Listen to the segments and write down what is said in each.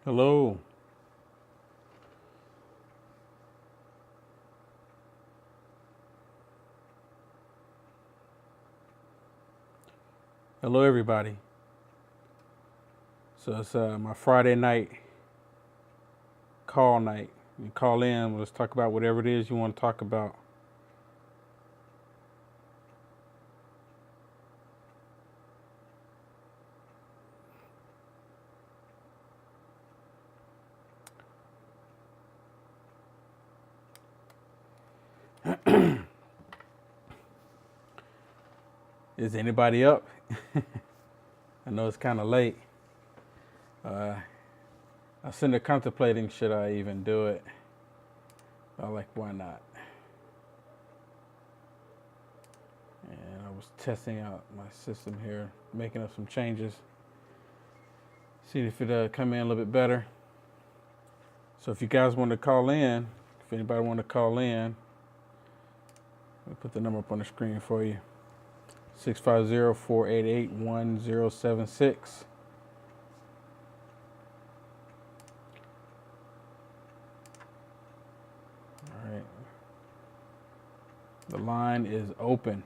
Hello. Hello, everybody. So it's my Friday night call night. You call in. Let's talk about whatever it is you want to talk about. Is anybody up? I know it's kind of late. I was sitting there contemplating, should I even do it? I'm like, why not? And I was testing out my system here, making up some changes. See if it come in a little bit better. So if you guys want to call in, if anybody want to call in, I'll put the number up on the screen for you. 650-488-1076. All right. The line is open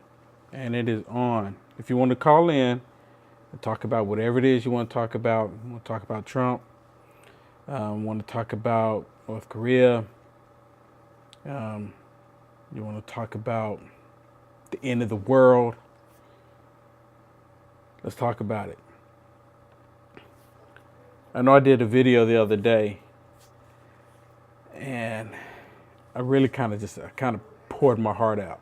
and it is on. If you want to call in and talk about whatever it is you want to talk about, you want to talk about Trump, want to talk about North Korea, you want to talk about the end of the world, let's talk about it. I know I did a video the other day, and I really kind of poured my heart out.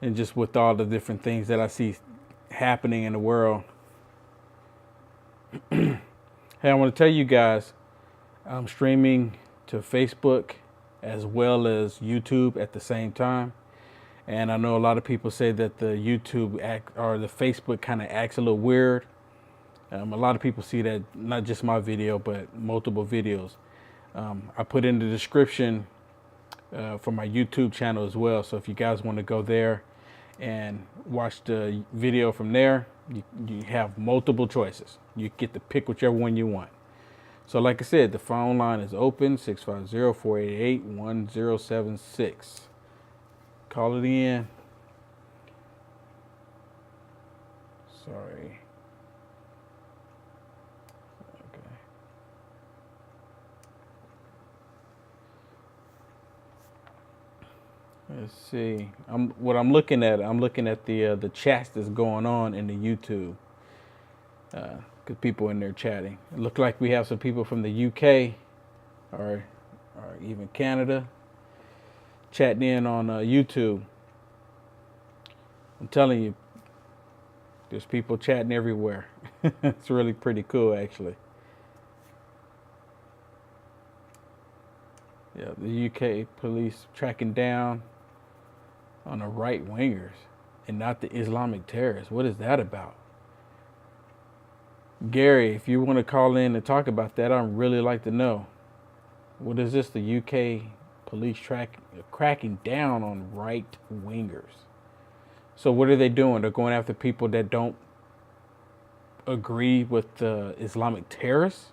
And just with all the different things that I see happening in the world. Hey, I want to tell you guys, I'm streaming to Facebook as well as YouTube at the same time. And I know a lot of people say that the YouTube or the Facebook kind of acts a little weird. A lot of people see that, not just my video, but multiple videos. I put in the description for my YouTube channel as well. So if you guys want to go there and watch the video from there, you have multiple choices. You get to pick whichever one you want. So like I said, the phone line is open, 650-488-1076. Call it in. Sorry. Okay. Let's see. I'm looking at the chats that's going on in the YouTube. Cause people in there chatting. It looks like we have some people from the UK, or even Canada, chatting in on YouTube. I'm telling you, there's people chatting everywhere. It's really pretty cool, actually. Yeah, the UK police tracking down on the right wingers and not the Islamic terrorists. What is that about? Gary, if you want to call in and talk about that, I'd really like to know. What is this? The UK police cracking down on right wingers. So what are they doing? They're going after people that don't agree with the Islamic terrorists?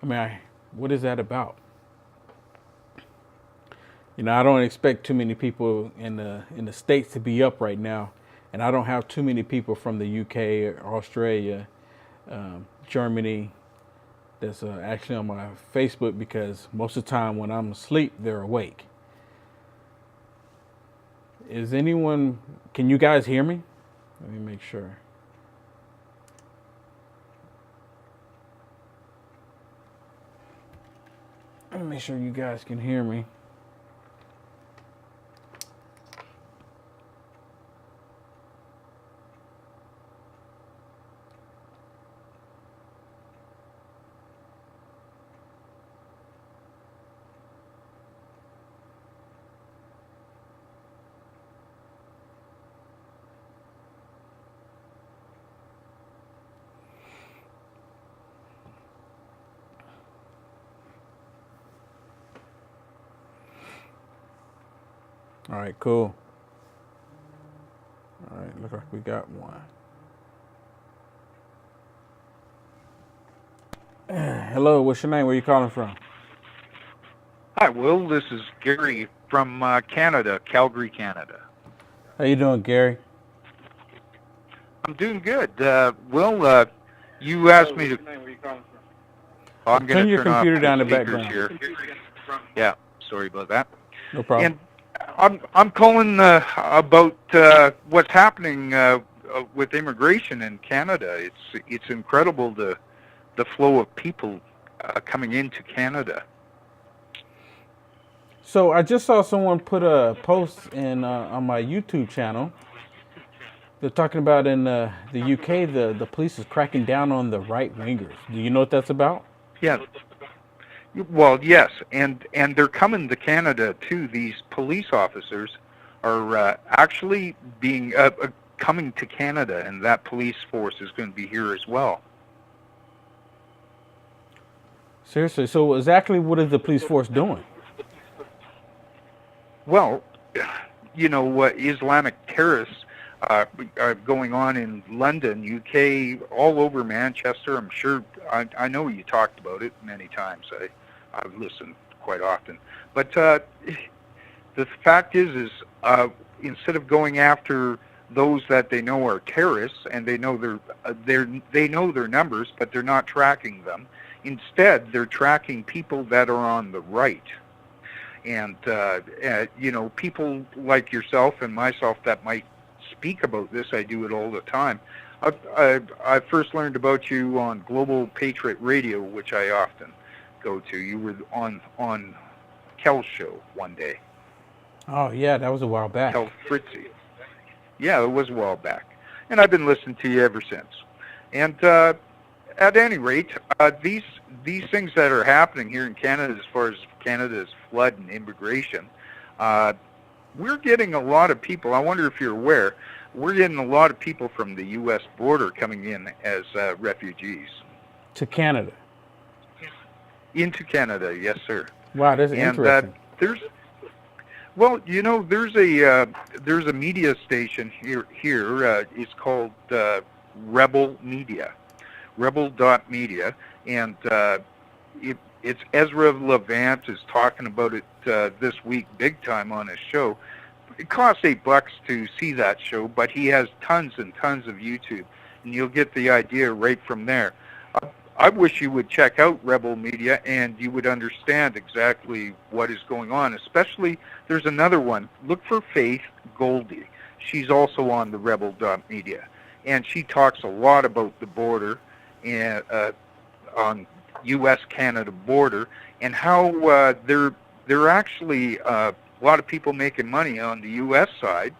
I mean, what is that about? You know, I don't expect too many people in the States to be up right now. And I don't have too many people from the UK or Australia, Germany, that's actually on my Facebook, because most of the time when I'm asleep, they're awake. Is anyone, can you guys hear me? Let me make sure. Let me make sure you guys can hear me. All right, cool. All right, looks like we got one. Hello, what's your name? Where you calling from? Hi, Will. This is Gary from Canada, Calgary, Canada. How you doing, Gary? I'm doing good. Will, you asked me to. Oh, I'm going to Turn your turn off computer the down in the speakers background. here. Yeah, sorry about that. No problem. And I'm calling about what's happening with immigration in Canada. It's incredible the flow of people coming into Canada. So I just saw someone put a post in on my YouTube channel. They're talking about in the UK, the police is cracking down on the right wingers. Do you know what that's about? Yeah. Well, yes, and they're coming to Canada too. These police officers are actually being coming to Canada, and that police force is going to be here as well. Seriously. So exactly what is the police force doing? Well, you know, Islamic terrorists are going on in London, UK, all over Manchester. I'm sure. I know you talked about it many times. I've listened quite often, but the fact is instead of going after those that they know are terrorists and they know they know their numbers, but they're not tracking them. Instead, they're tracking people that are on the right, and you know, people like yourself and myself that might speak about this. I do it all the time. I first learned about you on Global Patriot Radio, which I often go to. You were on Kel's show one day. Oh yeah, that was a while back. Kel Fritzy. Yeah, it was a while back, and I've been listening to you ever since. And at any rate, these things that are happening here in Canada, as far as Canada's flood and immigration, we're getting a lot of people. I wonder if you're aware, we're getting a lot of people from the U.S. border coming in as refugees. To Canada. Into Canada, yes, sir. Wow, that's And interesting. well, you know, there's a media station here. It's called Rebel Media, Rebel.media, and it's Ezra Levant is talking about it this week, big time on his show. It costs $8 to see that show, but he has tons and tons of YouTube, and you'll get the idea right from there. I wish you would check out Rebel Media and you would understand exactly what is going on. Especially, there's another one. Look for Faith Goldie. She's also on the Rebel.media, and she talks a lot about the border and on U.S.-Canada border and how they're actually a lot of people making money on the U.S. side,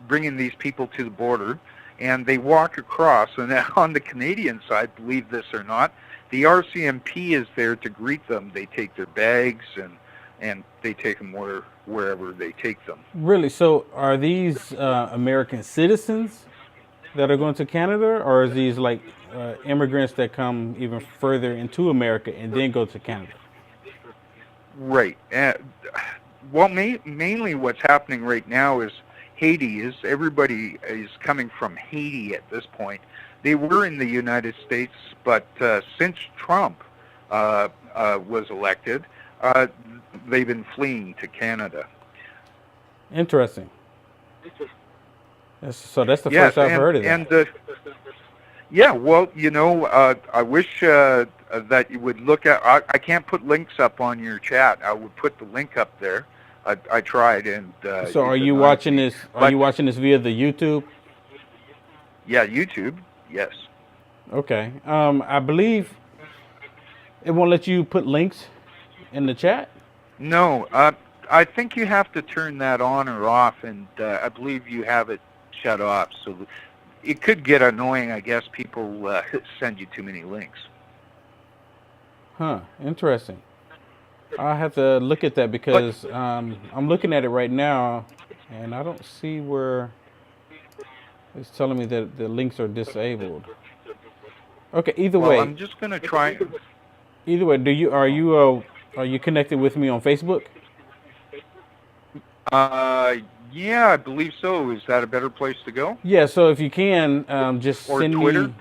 bringing these people to the border. And they walk across, and on the Canadian side, believe this or not, the RCMP is there to greet them. They take their bags and they take them wherever they take them. Really? So are these American citizens that are going to Canada, or is these like immigrants that come even further into America and then go to Canada? Right. Well, mainly what's happening right now is Haiti. Everybody is coming from Haiti at this point. They were in the United States, but since Trump was elected, they've been fleeing to Canada. Interesting. So that's the first I've heard of that. And yeah, well, you know, I wish that you would look at. I can't put links up on your chat. I would put the link up there. I tried, and so are you watching this? Are you watching this via the YouTube? Yeah, YouTube. Yes. Okay. I believe it won't let you put links in the chat. No. I think you have to turn that on or off, and I believe you have it shut off. So it could get annoying. I guess people send you too many links. Huh. Interesting. I have to look at that because I'm looking at it right now, and I don't see where it's telling me that the links are disabled. Okay. Either way, I'm just gonna try. Either way, are you connected with me on Facebook? Yeah, I believe so. Is that a better place to go? Yeah. So if you can, just or send Twitter? me.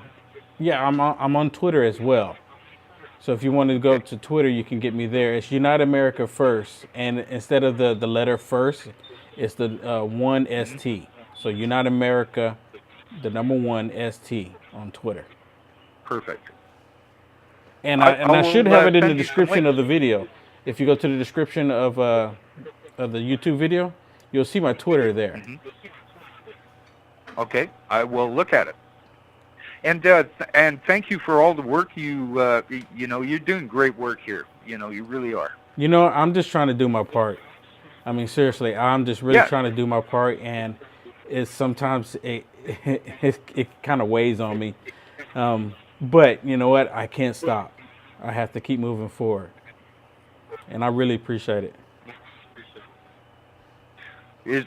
Yeah, I'm on Twitter as well. So if you want to go to Twitter, you can get me there. It's Unite America First, and instead of the letter first, it's the one Mhm. ST. So Unite America, the number one ST on Twitter. Perfect. I And I should will have it in the send you some description links. of the video. If you go to the description of the YouTube video, you'll see my Twitter there. Hmm. Okay, I will look at it. And thank you for all the work you know, you're doing great work here. You know, you really are. You know, I'm just trying to do my part. I mean, seriously, I'm just really Yeah. trying to do my part, and it's sometimes it kind of weighs on me. But you know what? I can't stop. I have to keep moving forward, and I really appreciate it.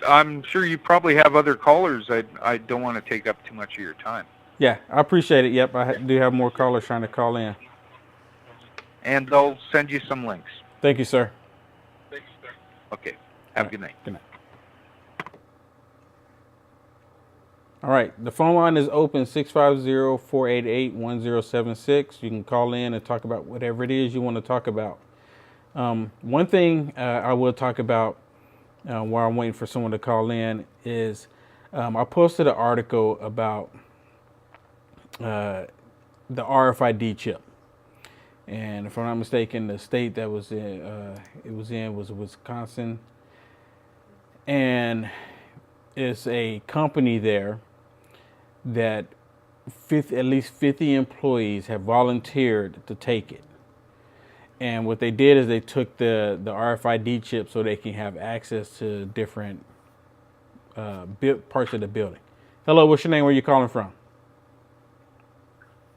I'm sure you probably have other callers. I don't want to take up too much of your time. Yeah, I appreciate it. Yep, do have more callers trying to call in. And I'll send you some links. Thank you, sir. Okay. All Have a right. good night. Good night. All right, the phone line is open 650-488-1076. You can call in and talk about whatever it is you want to talk about. One thing I will talk about while I'm waiting for someone to call in is I posted an article about the RFID chip. And if I'm not mistaken, the state that was was Wisconsin. And it's a company there that at least 50 employees have volunteered to take it. And what they did is they took the RFID chip so they can have access to different parts of the building. Hello, what's your name? Where are you calling from?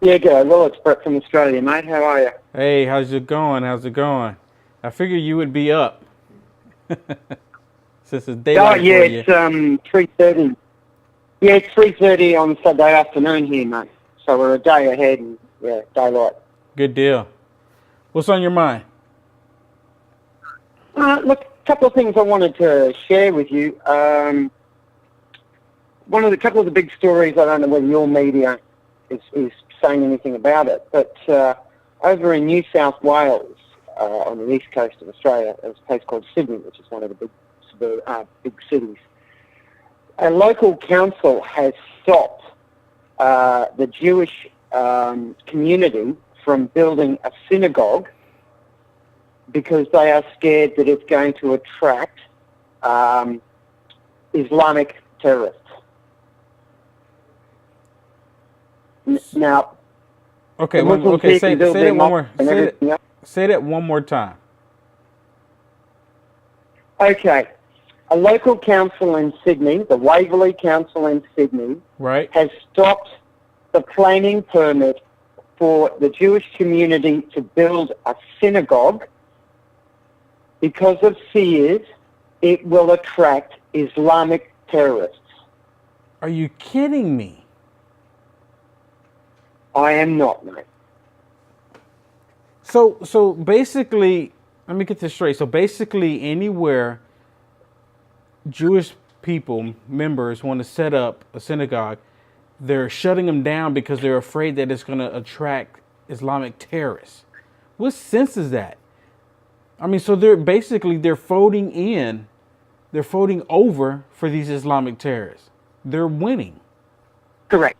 Yeah, good. Well, it's Brett from Australia, mate. How are you? Hey, how's it going? How's it going? I figured you would be up since it's daylight Oh, yeah, for you. it's 3:30. Yeah, it's 3:30 on Saturday afternoon here, mate. So we're a day ahead, and yeah, daylight. Good deal. What's on your mind? Look, a couple of things I wanted to share with you. Couple of the big stories. I don't know whether your media is saying anything about it, but over in New South Wales, on the east coast of Australia, there's a place called Sydney, which is one of the big cities. A local council has stopped the Jewish community from building a synagogue because they are scared that it's going to attract Islamic terrorists. Now, Okay, say that one more. Say that one more time. Okay. A local council in Sydney, the Waverley Council in Sydney, Right. has stopped the planning permit for the Jewish community to build a synagogue because of fears it will attract Islamic terrorists. Are you kidding me? I am not, mate. So basically, let me get this straight. So basically, anywhere Jewish members want to set up a synagogue, they're shutting them down because they're afraid that it's going to attract Islamic terrorists. What sense is that? I mean, so they're voting over for these Islamic terrorists. They're winning. Correct.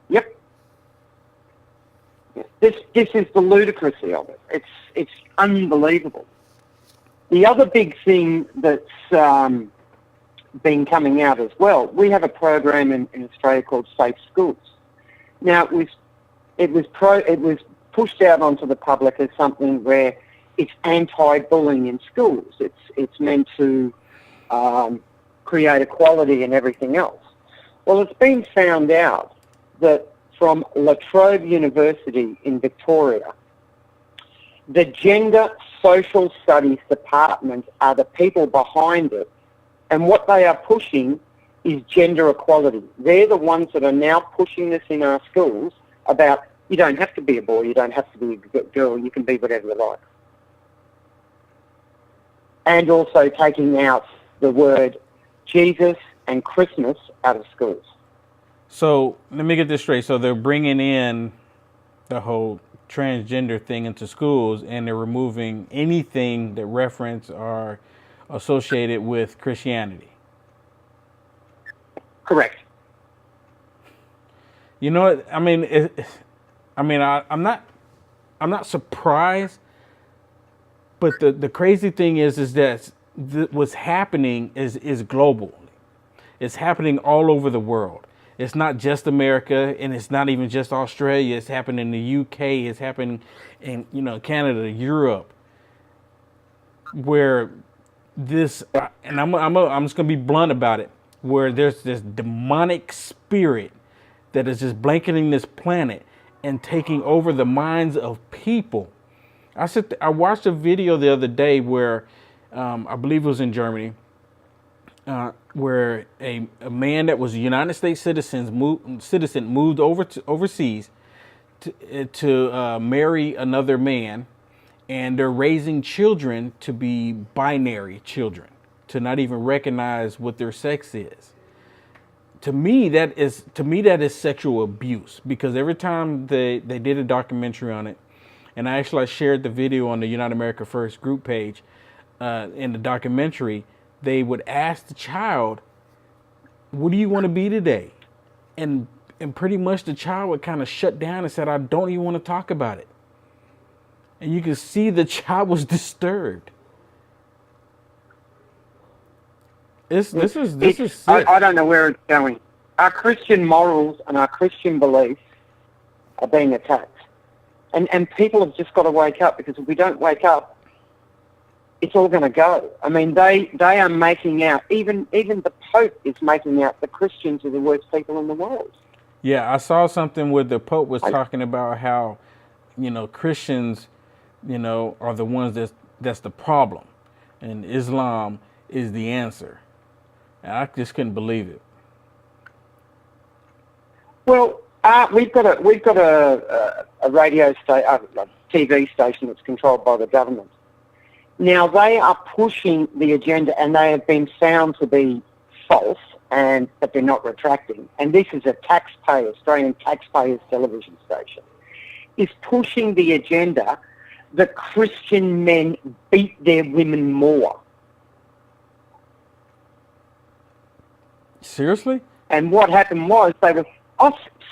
Yep. This is the ludicrousy of it. It's unbelievable. The other big thing that's been coming out as well, we have a program in Australia called Safe Schools. Now it was pushed out onto the public as something where it's anti-bullying in schools. It's meant to create equality and everything else. Well, it's been found out that from La Trobe University in Victoria, the Gender Social Studies Department are the people behind it, and what they are pushing is gender equality. They're the ones that are now pushing this in our schools about you don't have to be a boy, you don't have to be a girl, you can be whatever you like. And also taking out the word Jesus and Christmas out of schools. So let me get this straight. So they're bringing in the whole transgender thing into schools, and they're removing anything that reference or associated with Christianity. Correct. You know what? I mean, I'm not surprised, but the crazy thing is that what's happening is global. It's happening all over the world. It's not just America, and it's not even just Australia. It's happening in the UK. It's happening in Canada, Europe, where this and I'm just gonna be blunt about it, where there's this demonic spirit that is just blanketing this planet and taking over the minds of people. I watched a video the other day where I believe it was in Germany, where a man that was a United States citizen moved overseas to marry another man, and they're raising children to be binary children, to not even recognize what their sex is. To me, that is sexual abuse, because every time they did a documentary on it, and I shared the video on the United America First group page. In the documentary, they would ask the child, "What do you want to be today?" And pretty much the child would kind of shut down and said, "I don't even want to talk about it." And you can see the child was disturbed. This is sick. I don't know where it's going. Our Christian morals and our Christian beliefs are being attacked. And people have just got to wake up, because if we don't wake up, it's all going to go. I mean, they are making out, even the Pope is making out the Christians are the worst people in the world. Yeah, I saw something where the Pope was talking about how, Christians, are the ones that's the problem, and Islam is the answer. And I just couldn't believe it. Well, we've got a radio a TV station that's controlled by the government. Now, they are pushing the agenda, and they have been found to be false, but they're not retracting. And this is a Australian taxpayers television station, is pushing the agenda that Christian men beat their women more. Seriously? And what happened was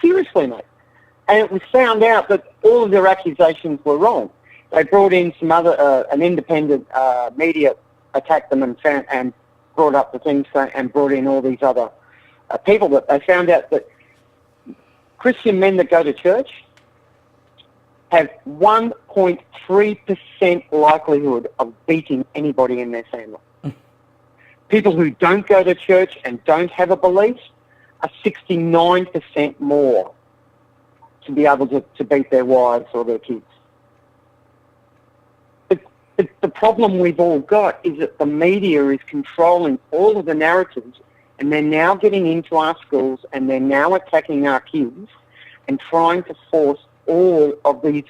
seriously, mate. And it was found out that all of their accusations were wrong. They brought in some an independent media, attacked them and brought up the things and brought in all these other people. That they found out that Christian men that go to church have 1.3% likelihood of beating anybody in their family. People who don't go to church and don't have a belief are 69% more to be able to beat their wives or their kids. But the problem we've all got is that the media is controlling all of the narratives, and they're now getting into our schools, and they're now attacking our kids and trying to force all of these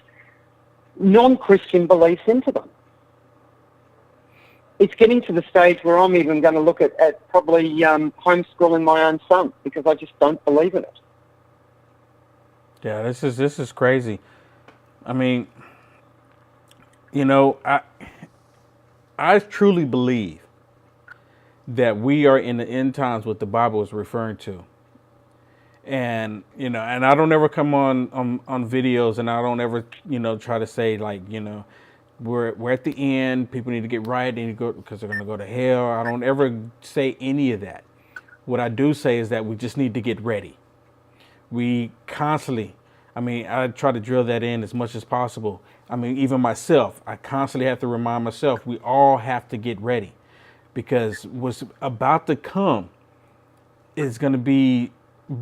non-Christian beliefs into them. It's getting to the stage where I'm even going to look at probably homeschooling my own son, because I just don't believe in it. Yeah, this is crazy. I mean, I truly believe that we are in the end times, what the Bible is referring to. And and I don't ever come on videos, and I don't ever try to say we're at the end. People need to get right. They need to go because they're going to go to hell. I don't ever say any of that. What I do say is that we just need to get ready. We constantly, I try to drill that in as much as possible. Even myself, I constantly have to remind myself, we all have to get ready, because what's about to come is going to be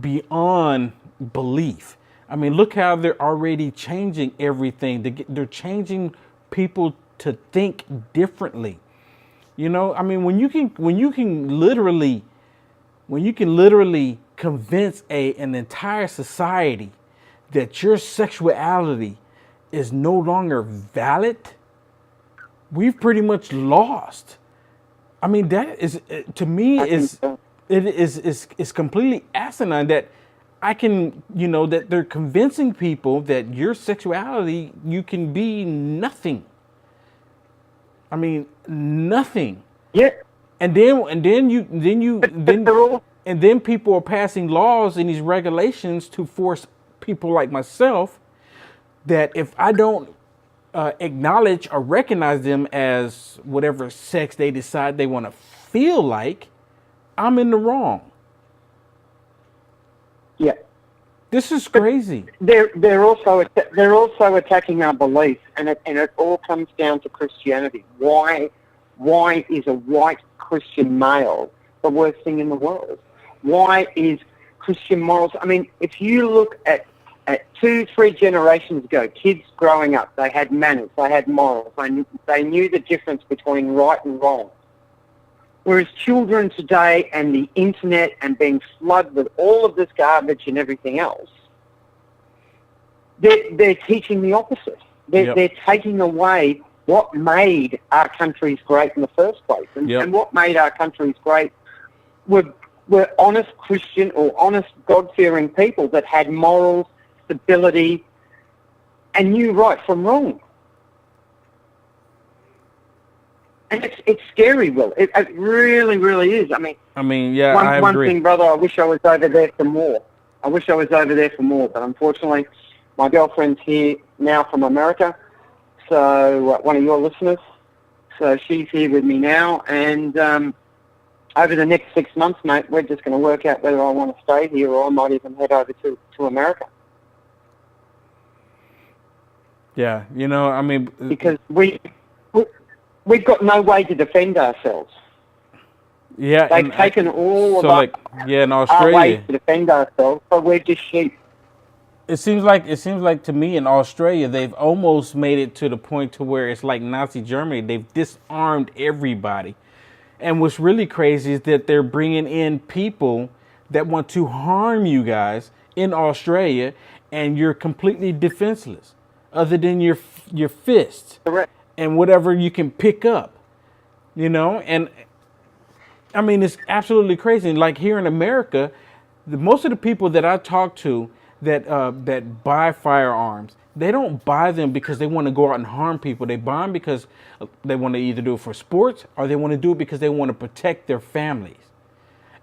beyond belief. Look how they're already changing everything. They're changing people to think differently. When you can literally convince an entire society that your sexuality is no longer valid, we've pretty much lost. That is, to me, is completely asinine. That I can, you know, that they're convincing people that your sexuality, you can be nothing. I mean, nothing. Yeah. And then people are passing laws and these regulations to force people like myself that if I don't acknowledge or recognize them as whatever sex they decide they want to feel like, I'm in the wrong. Yeah. This is crazy. They're also attacking our beliefs, and it all comes down to Christianity. Why is a white Christian male the worst thing in the world? Why is Christian morals? I mean, if you look at 2-3 generations ago, kids growing up, they had manners, they had morals, they knew the difference between right and wrong. Whereas children today and the internet and being flooded with all of this garbage and everything else, they're teaching the opposite. They're taking away what made our countries great in the first place. And what made our countries great were honest Christian or honest God-fearing people that had morals, stability, and knew right from wrong. And it's scary, Will. It really, really is. I mean, yeah, I one agree. thing, brother, I wish I was over there for more. But unfortunately, my girlfriend's here now from America, so one of your listeners. So she's here with me now, and over the next 6 months, mate, we're just going to work out whether I want to stay here or I might even head over to America. Yeah, you know, I mean, because we've got no way to defend ourselves. Yeah, they've taken all of in our Australia, ways to defend ourselves, but we're just sheep. It seems like to me in Australia they've almost made it to the point to where it's like Nazi Germany. They've disarmed everybody, and what's really crazy is that they're bringing in people that want to harm you guys in Australia, and you're completely defenseless, other than your fists. Correct. And whatever you can pick up, you know, and I mean, it's absolutely crazy. Like here in America, most of the people that I talk to that buy firearms, they don't buy them because they want to go out and harm people. They buy them because they want to either do it for sports or they want to do it because they want to protect their families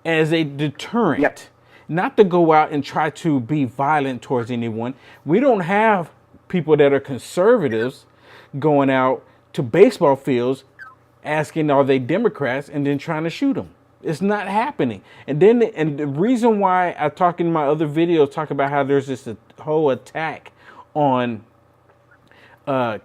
as a deterrent. Yep. Not to go out and try to be violent towards anyone. We don't have people that are conservatives going out to baseball fields asking are they Democrats and then trying to shoot them. It's not happening. And the reason why I talk in my other videos talk about how there's this whole attack on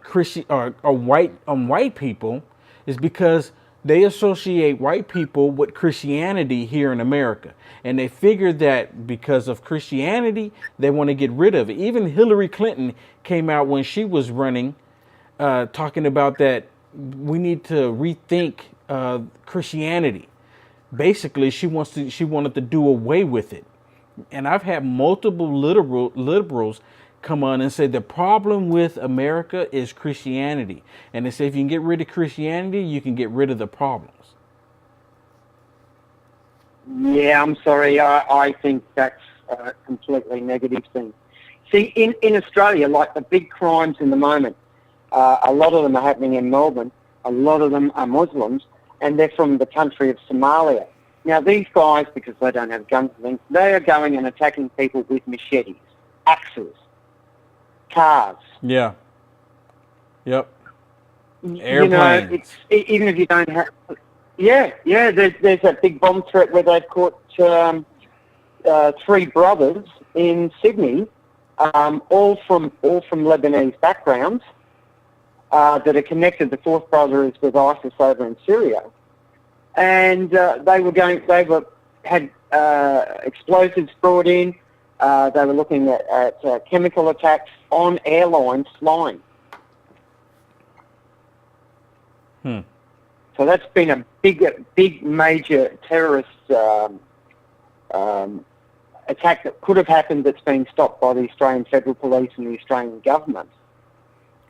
Christian or white people is because they associate white people with Christianity here in America. And they figure that because of Christianity, they want to get rid of it. Even Hillary Clinton came out when she was running talking about that we need to rethink Christianity. Basically, she wanted to do away with it. And I've had multiple liberals come on and say the problem with America is Christianity. And they say if you can get rid of Christianity, you can get rid of the problems. Yeah, I'm sorry. I think that's a completely negative thing. See, in Australia, like the big crimes in the moment, a lot of them are happening in Melbourne. A lot of them are Muslims, and they're from the country of Somalia. Now, these guys, because they don't have guns and things, they are going and attacking people with machetes, axes, cars. Yeah. Yep. Airplanes. You know, it's, even if you don't have... Yeah. There's that big bomb threat where they've caught 3 brothers in Sydney, all from Lebanese backgrounds, that are connected. The fourth brother is with ISIS over in Syria, and they had explosives brought in. They were looking at chemical attacks on airlines flying. So that's been a big major terrorist attack that could have happened that's been stopped by the Australian Federal Police and the Australian government.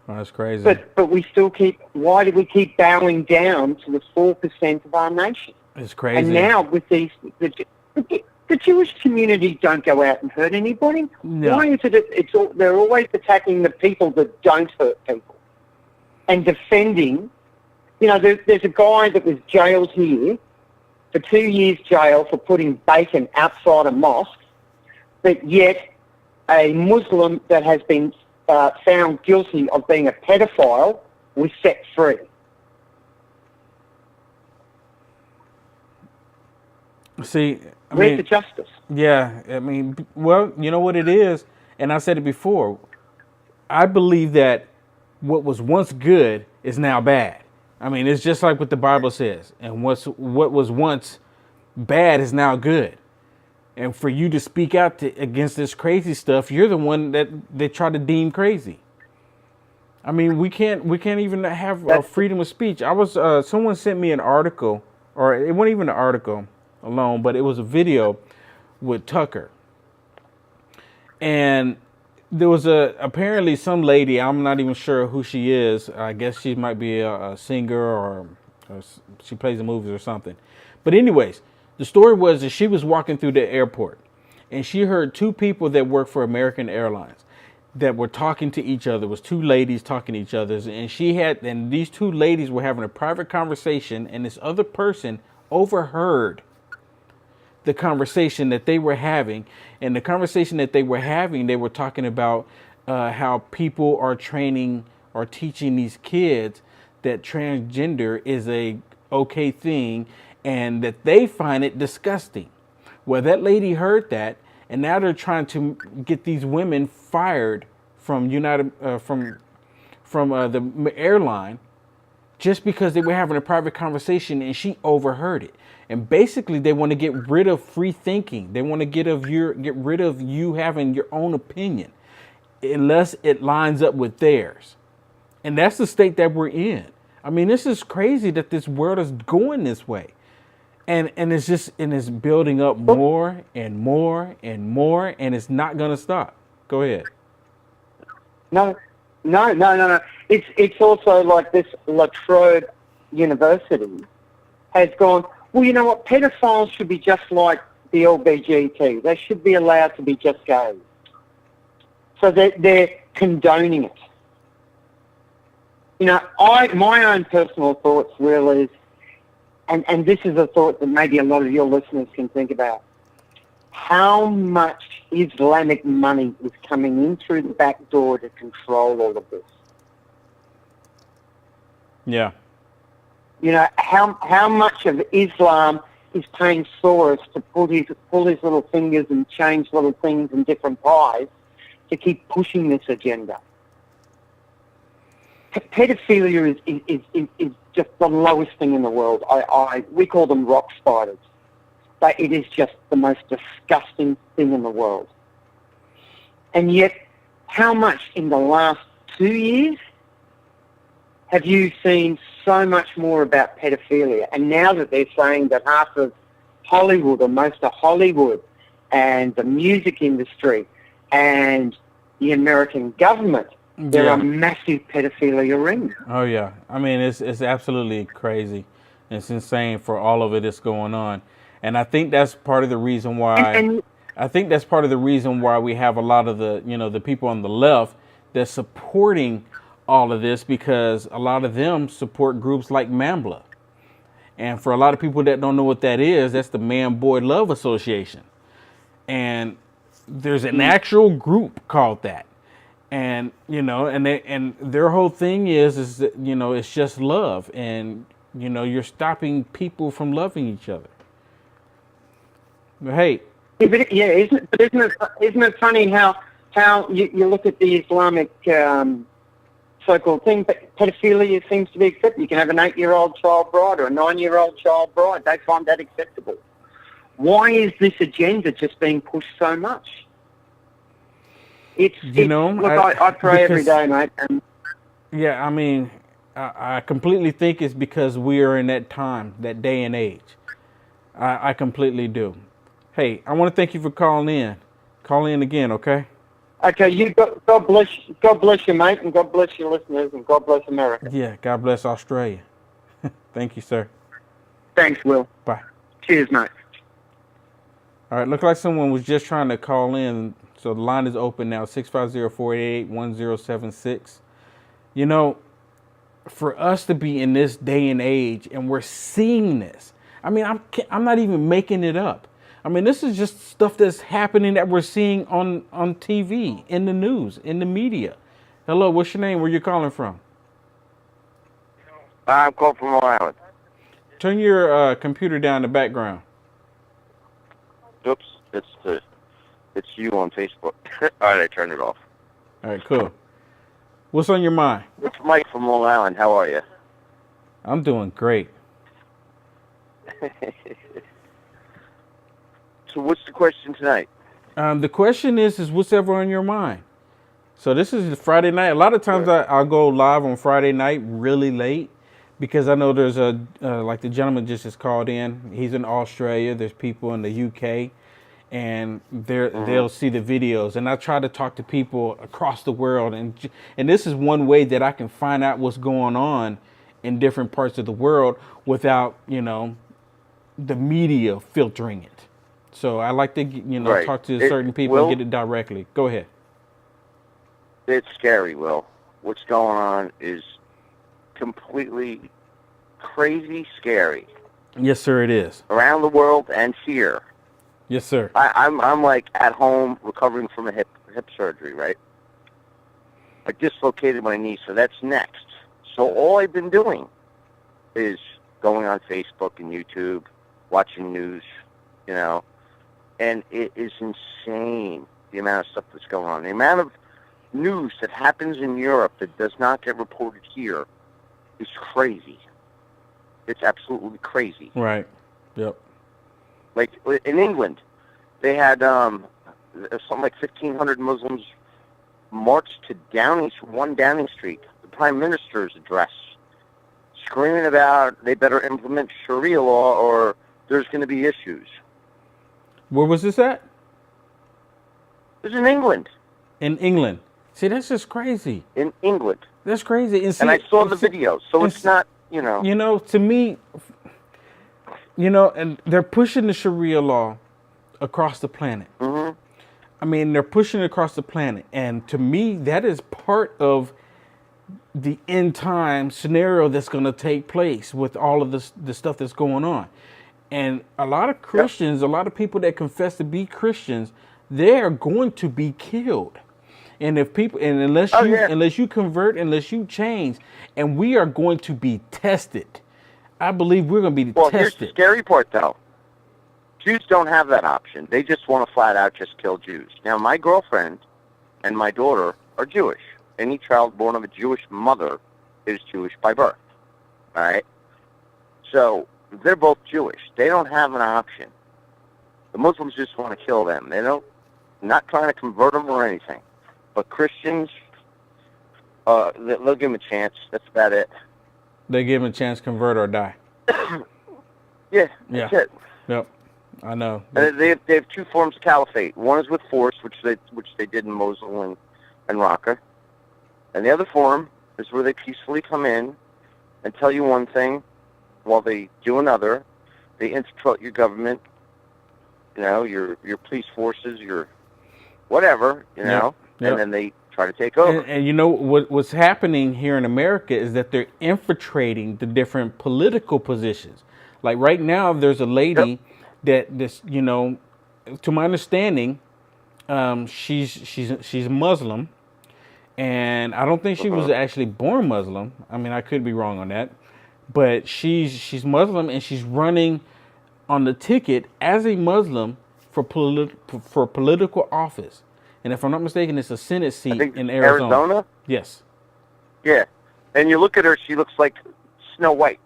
Oh, that's crazy. But we still why do we keep bowing down to the 4% of our nation? It's crazy. And now with these, The Jewish community don't go out and hurt anybody. No. Why is it they're always attacking the people that don't hurt people and defending? You know, there's a guy that was jailed here for 2 years jail for putting bacon outside a mosque, but yet a Muslim that has been found guilty of being a pedophile was set free. See, Where's the justice? Yeah, I mean, well, you know what it is, and I said it before. I believe that what was once good is now bad. I mean, it's just like what the Bible says, and what was once bad is now good. And for you to speak out against this crazy stuff, you're the one that they try to deem crazy. I mean, we can't even have freedom of speech. I was someone sent me an article, or it wasn't even an article alone, but it was a video with Tucker, and there was apparently some lady. I'm not even sure who she is. I guess she might be a singer or she plays in movies or something. But anyways, the story was that she was walking through the airport, and she heard two people that work for American Airlines that were talking to each other. It was two ladies talking to each other, and these two ladies were having a private conversation, and this other person overheard the conversation that they were having. And the conversation that they were having, they were talking about how people are training or teaching these kids that transgender is a okay thing, and that they find it disgusting. Well, that lady heard that, and now they're trying to get these women fired from the airline just because they were having a private conversation and she overheard it. And basically, they want to get rid of free thinking. They want to get rid of you having your own opinion, unless it lines up with theirs. And that's the state that we're in. I mean, this is crazy that this world is going this way. And it's building up more and more and more, and it's not going to stop. Go ahead. No. It's also like this La Trobe University has gone, well, you know what, pedophiles should be just like the LBGT. They should be allowed to be just gays. So they're condoning it. You know, my own personal thoughts really is, and this is a thought that maybe a lot of your listeners can think about, how much Islamic money is coming in through the back door to control all of this. Yeah. You know, how much of Islam is paying Soros to pull his little fingers and change little things in different pies to keep pushing this agenda. Pedophilia is just the lowest thing in the world. We call them rock spiders. But it is just the most disgusting thing in the world. And yet, how much in the last 2 years have you seen so much more about pedophilia? And now that they're saying that half of Hollywood, or most of Hollywood, and the music industry, and the American government, there are massive pedophilia rings. Oh yeah, I mean it's absolutely crazy. It's insane for all of it that's going on, and I think that's part of the reason why. I think that's part of the reason why we have a lot of the people on the left that's supporting all of this, because a lot of them support groups like MAMBLA. And for a lot of people that don't know what that is, that's the Man Boy Love Association. And there's an actual group called that. And, and their whole thing is that, it's just love. And, you're stopping people from loving each other. But hey. Isn't it funny how you look at the Islamic so-called thing, but pedophilia seems to be accepted. You can have an 8-year-old child bride or a 9-year-old child bride. They find that acceptable. Why is this agenda just being pushed so much? I pray every day, mate. Yeah, I mean, I completely think it's because we are in that time, that day and age. I completely do. Hey, I want to thank you for calling in. Call in again, okay? Okay, God bless you, mate, and God bless your listeners, and God bless America. Yeah, God bless Australia. Thank you, sir. Thanks, Will. Bye. Cheers, mate. All right, look like someone was just trying to call in. So the line is open now, 650-488-1076. You know, for us to be in this day and age and we're seeing this, I mean, I'm not even making it up. I mean, this is just stuff that's happening that we're seeing on TV, in the news, in the media. Hello, what's your name? Where you calling from? I'm calling from Long Island. Turn your computer down in the background. Oops, it's you on Facebook. All right, I turned it off. All right, cool. What's on your mind? It's Mike from Long Island. How are you? I'm doing great. So what's the question tonight? The question is what's ever on your mind? So this is Friday night. A lot of times I'll go live on Friday night really late because I know there's like the gentleman just has called in. He's in Australia. There's people in the UK, and they'll see the videos. And I try to talk to people across the world, and this is one way that I can find out what's going on in different parts of the world without the media filtering it. So I like to talk to certain people and get it directly. Go ahead. It's scary, Will. What's going on is completely crazy scary. Yes, sir, it is. Around the world and here. Yes, sir. I'm like at home recovering from a hip surgery, right? I dislocated my knee, so that's next. So all I've been doing is going on Facebook and YouTube, watching news, and it is insane the amount of stuff that's going on. The amount of news that happens in Europe that does not get reported here is crazy. It's absolutely crazy. Right. Yep. Like in England, they had something like 1,500 Muslims marched to Downing Street, the Prime Minister's address, screaming about they better implement Sharia law or there's going to be issues. Where was this at? It was in England. In England. See, that's just crazy. In England. That's crazy. And I saw the video, so it's not, to me, and they're pushing the Sharia law across the planet. Mm-hmm. I mean, they're pushing it across the planet. And to me, that is part of the end time scenario that's going to take place with all of the stuff that's going on. And a lot of Christians, a lot of people that confess to be Christians, they are going to be killed. And unless you convert, unless you change, and we are going to be tested. I believe we're going to be tested. Here's the scary part, though. Jews don't have that option. They just want to flat out just kill Jews. Now, my girlfriend and my daughter are Jewish. Any child born of a Jewish mother is Jewish by birth. All right? So they're both Jewish. They don't have an option. The Muslims just want to kill them. Not trying to convert them or anything. But Christians, they'll give them a chance. That's about it. They give them a chance to convert or die. Yeah, that's it. Yep, I know. And they have two forms of caliphate. One is with force, which they did in Mosul and Raqqa. And the other form is where they peacefully come in and tell you one thing while they do another. They infiltrate your government, your police forces, your whatever, Yep. and then they try to take over. And what's happening here in America is that they're infiltrating the different political positions. Like right now, there's a lady to my understanding, she's Muslim, and I don't think she was actually born Muslim. I mean, I could be wrong on that, but she's Muslim and she's running on the ticket as a Muslim for political office. And if I'm not mistaken, it's a Senate seat in Arizona. Yes. Yeah. And you look at her, she looks like Snow White.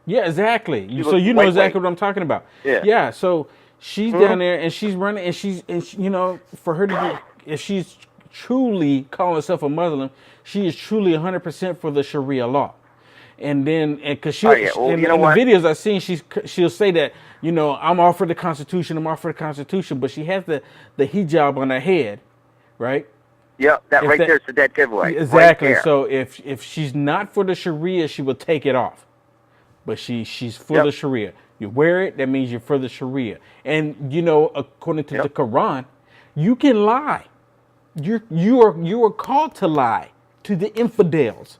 Yeah, exactly. So you know exactly what I'm talking about. Yeah. Yeah. So she's down there and she's running and for her to be, if she's truly calling herself a Muslim, she is truly 100% for the Sharia law. And then, because in the videos I've seen, she'll say that, I'm all for the Constitution, but she has the hijab on her head, right? Yeah, that there's the dead giveaway. Exactly. Right, so if she's not for the Sharia, she will take it off. But she's for the Sharia. You wear it, that means you're for the Sharia. And you know, according to the Quran, you can lie. You are called to lie to the infidels,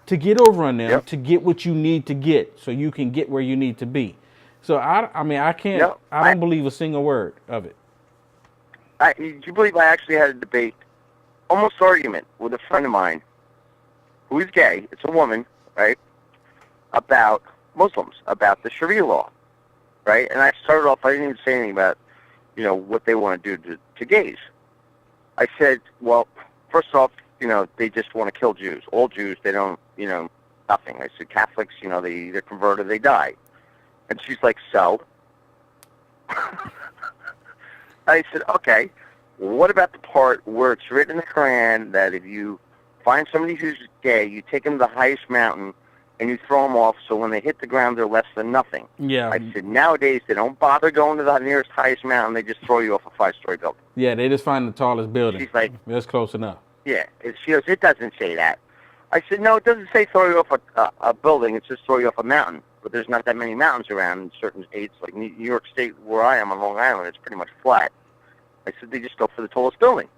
to get over on them, Yep. to get what you need to get, so you can get where you need to be. So I mean, I can't. Yep. I don't believe a single word of it. Do you believe I actually had a debate, almost argument, with a friend of mine who is gay? It's a woman, right? About Muslims, about the Sharia law, right? And I started off, I didn't even say anything about, you know, what they want to do to gays. I said, well, first off, you know, they just want to kill Jews. All Jews, they don't, you know, nothing. I said, Catholics, you know, they either convert or they die. And she's like, so? I said, okay, what about the part where it's written in the Quran that if you find somebody who's gay, you take them to the highest mountain and you throw them off, so when they hit the ground, they're less than nothing. Yeah. I said, nowadays, they don't bother going to the nearest highest mountain. They just throw you off a 5-story building. Yeah, they just find the tallest building. She's like, that's close enough. yeah. She goes, it doesn't say that. I said, no, it doesn't say throw you off a building. It says throw you off a mountain. But there's not that many mountains around in certain states. Like New York State, where I am on Long Island, it's pretty much flat. I said, they just go for the tallest building.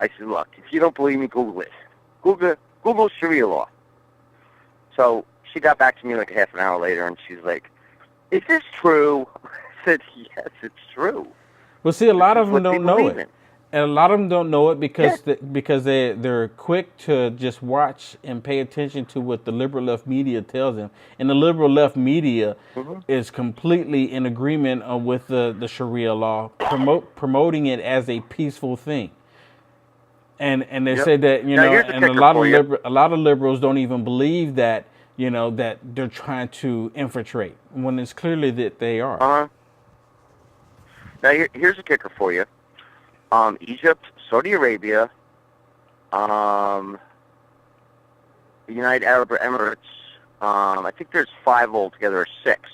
I said, look, if you don't believe me, Google it. Google Sharia law. So she got back to me like a half an hour later, and she's like, is this true? I said, yes, it's true. Well, see, a lot of them don't know believe it. in. And a lot of them don't know it because because they're quick to just watch and pay attention to what the liberal left media tells them, and the liberal left media is completely in agreement with the Sharia law, promoting it as a peaceful thing. And they say that, you know, and a lot of liberals don't even believe that, you know, that they're trying to infiltrate when it's clearly that they are. Now here's a kicker for you. Egypt, Saudi Arabia, the United Arab Emirates, I think there's 5 altogether, or 6.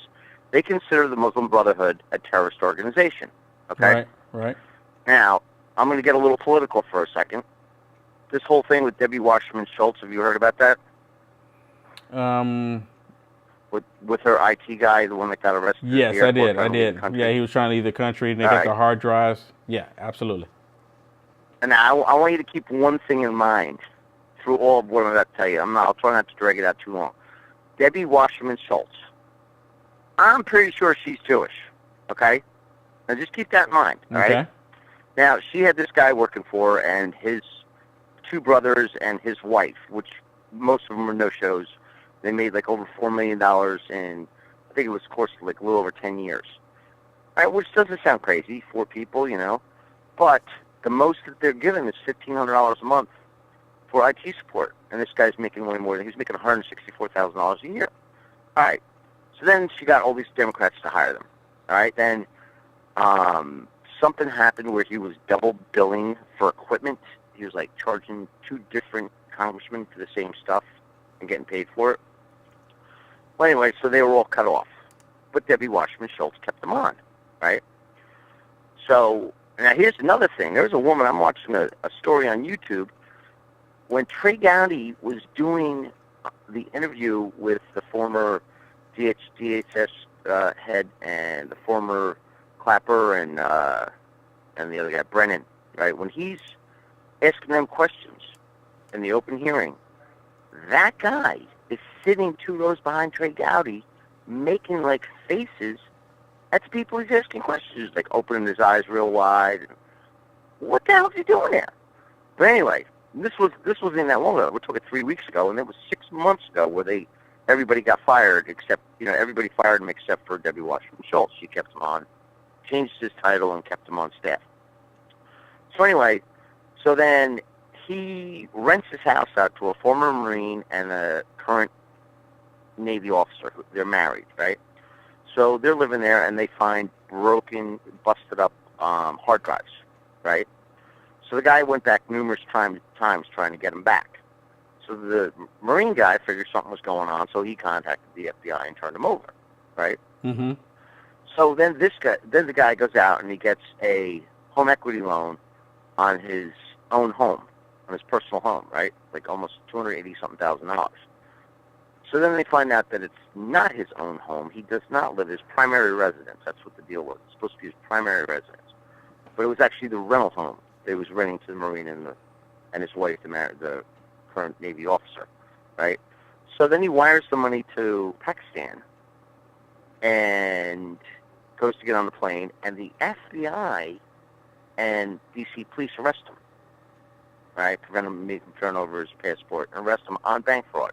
They consider the Muslim Brotherhood a terrorist organization. Okay? Right. Now, I'm going to get a little political for a second. This whole thing with Debbie Wasserman Schultz, have you heard about that? With her IT guy, the one that got arrested. Yes, I did. Yeah, he was trying to leave the country, and they got the hard drives. Yeah, absolutely. And now I want you to keep one thing in mind through all of what I'm about to tell you. I'll try not to drag it out too long. Debbie Wasserman Schultz. I'm pretty sure she's Jewish. Okay? Now just keep that in mind. All right? Now, she had this guy working for her, and his 2 brothers and his wife, which most of them were no-shows. They made like over $4 million in, I think it was, of course, like a little over 10 years. All right, which doesn't sound crazy, 4 people, you know. But the most that they're giving is $1,500 a month for IT support. And this guy's making way more. He's making $164,000 a year. All right. So then she got all these Democrats to hire them. All right. Then something happened where he was double billing for equipment. He was like charging 2 different congressmen for the same stuff and getting paid for it. Well, anyway, so they were all cut off. But Debbie Wasserman Schultz kept them on, right? So, now here's another thing. There's a woman, I'm watching a story on YouTube, when Trey Gowdy was doing the interview with the former DHS head and the former Clapper and the other guy, Brennan, right? When he's asking them questions in the open hearing, that guy is sitting 2 rows behind Trey Gowdy, making like faces at the people he's asking questions, like opening his eyes real wide. What the hell is he doing there? But anyway, this wasn't that long ago. We're talking 3 weeks ago, and it was 6 months ago where everybody got fired except, you know, everybody fired him except for Debbie Wasserman Schultz. She kept him on, changed his title, and kept him on staff. So anyway, so then he rents his house out to a former Marine and a current Navy officer. They're married, right? So they're living there, and they find broken, busted up hard drives, right? So the guy went back numerous times trying to get him back. So the Marine guy figured something was going on, so he contacted the FBI and turned him over, right? Mm-hmm. So then the guy goes out and he gets a home equity loan on his own home, on his personal home, right? Like almost $280-something thousand. So then they find out that it's not his own home. He does not live his primary residence. That's what the deal was. It's supposed to be his primary residence. But it was actually the rental home that he was renting to the Marine and his wife, the current Navy officer, right? So then he wires the money to Pakistan and goes to get on the plane, and the FBI and D.C. police arrest him, right? Prevent him, make him turn over his passport, and arrest him on bank fraud.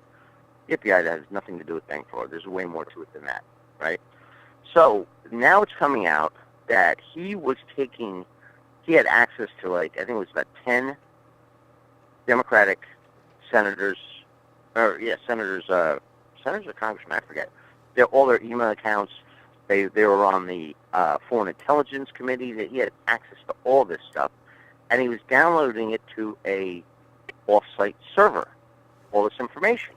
The FBI has nothing to do with bank fraud. There's way more to it than that, right? So now it's coming out that he had access to, like, I think it was about 10 Democratic senators, senators or congressmen, I forget. All their email accounts. They were on the Foreign Intelligence Committee. That he had access to all this stuff, and he was downloading it to a off-site server, all this information.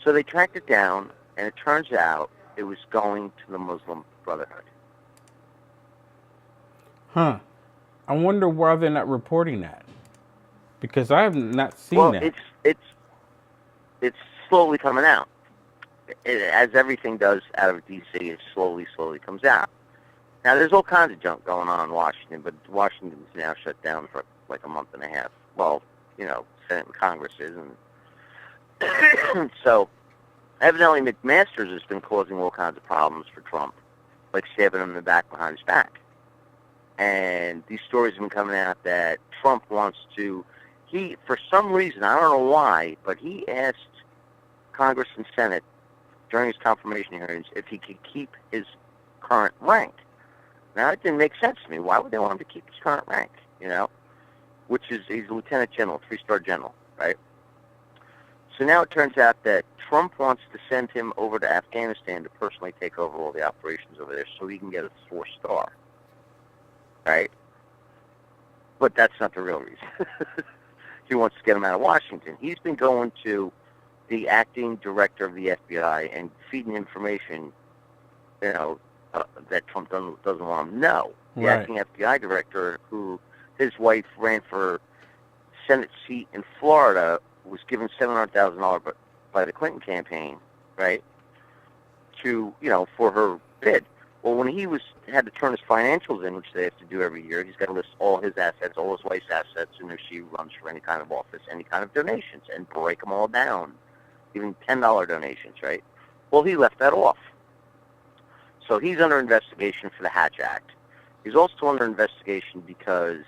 So they tracked it down, and it turns out it was going to the Muslim Brotherhood. Huh. I wonder why they're not reporting that. Because I have not seen that. Well, it's slowly coming out. As everything does out of D.C., it slowly comes out. Now, there's all kinds of junk going on in Washington, but Washington's now shut down for like a month and a half. Well, Senate and Congress is, and so evidently McMaster's has been causing all kinds of problems for Trump, like stabbing him in the back behind his back. And these stories have been coming out that Trump wants to, for some reason, I don't know why, but he asked Congress and Senate during his confirmation hearings if he could keep his current rank. Now, it didn't make sense to me. Why would they want him to keep his current rank, which is he's a lieutenant general, 3-star general, right? So now it turns out that Trump wants to send him over to Afghanistan to personally take over all the operations over there so he can get a 4-star, right? But that's not the real reason. He wants to get him out of Washington. He's been going to the acting director of the FBI and feeding information, that Trump doesn't want him to know. The Right. acting FBI director, who his wife ran for Senate seat in Florida, was given $700,000 by the Clinton campaign, right, to, for her bid. Well, when he had to turn his financials in, which they have to do every year, he's got to list all his assets, all his wife's assets, and if she runs for any kind of office, any kind of donations, and break them all down, even $10 donations, right? Well, he left that off. So he's under investigation for the Hatch Act. He's also under investigation because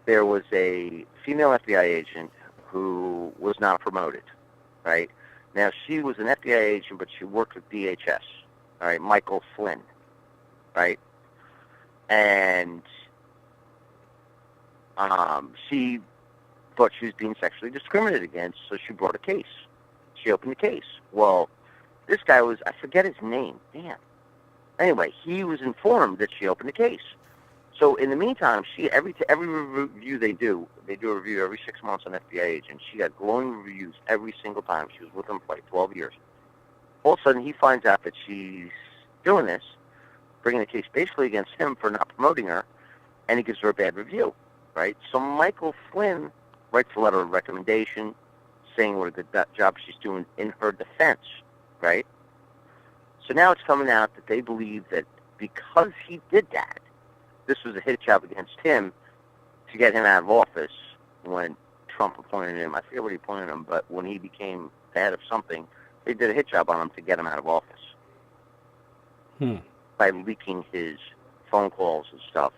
there was a female FBI agent who was not promoted, right? Now, she was an FBI agent, but she worked with DHS, all right, Michael Flynn, right? And she thought she was being sexually discriminated against, so she brought a case. She opened a case. Well, this guy I forget his name. Damn. Anyway, he was informed that she opened a case. So in the meantime, every review they do a review every 6 months on FBI agents. She got glowing reviews every single time. She was with them for like 12 years. All of a sudden, he finds out that she's doing this, bringing a case basically against him for not promoting her, and he gives her a bad review, right? So Michael Flynn writes a letter of recommendation saying what a good job she's doing in her defense, right? So now it's coming out that they believe that because he did that, this was a hit job against him to get him out of office when Trump appointed him. I forget what he appointed him, but when he became the head of something, they did a hit job on him to get him out of office by leaking his phone calls and stuff.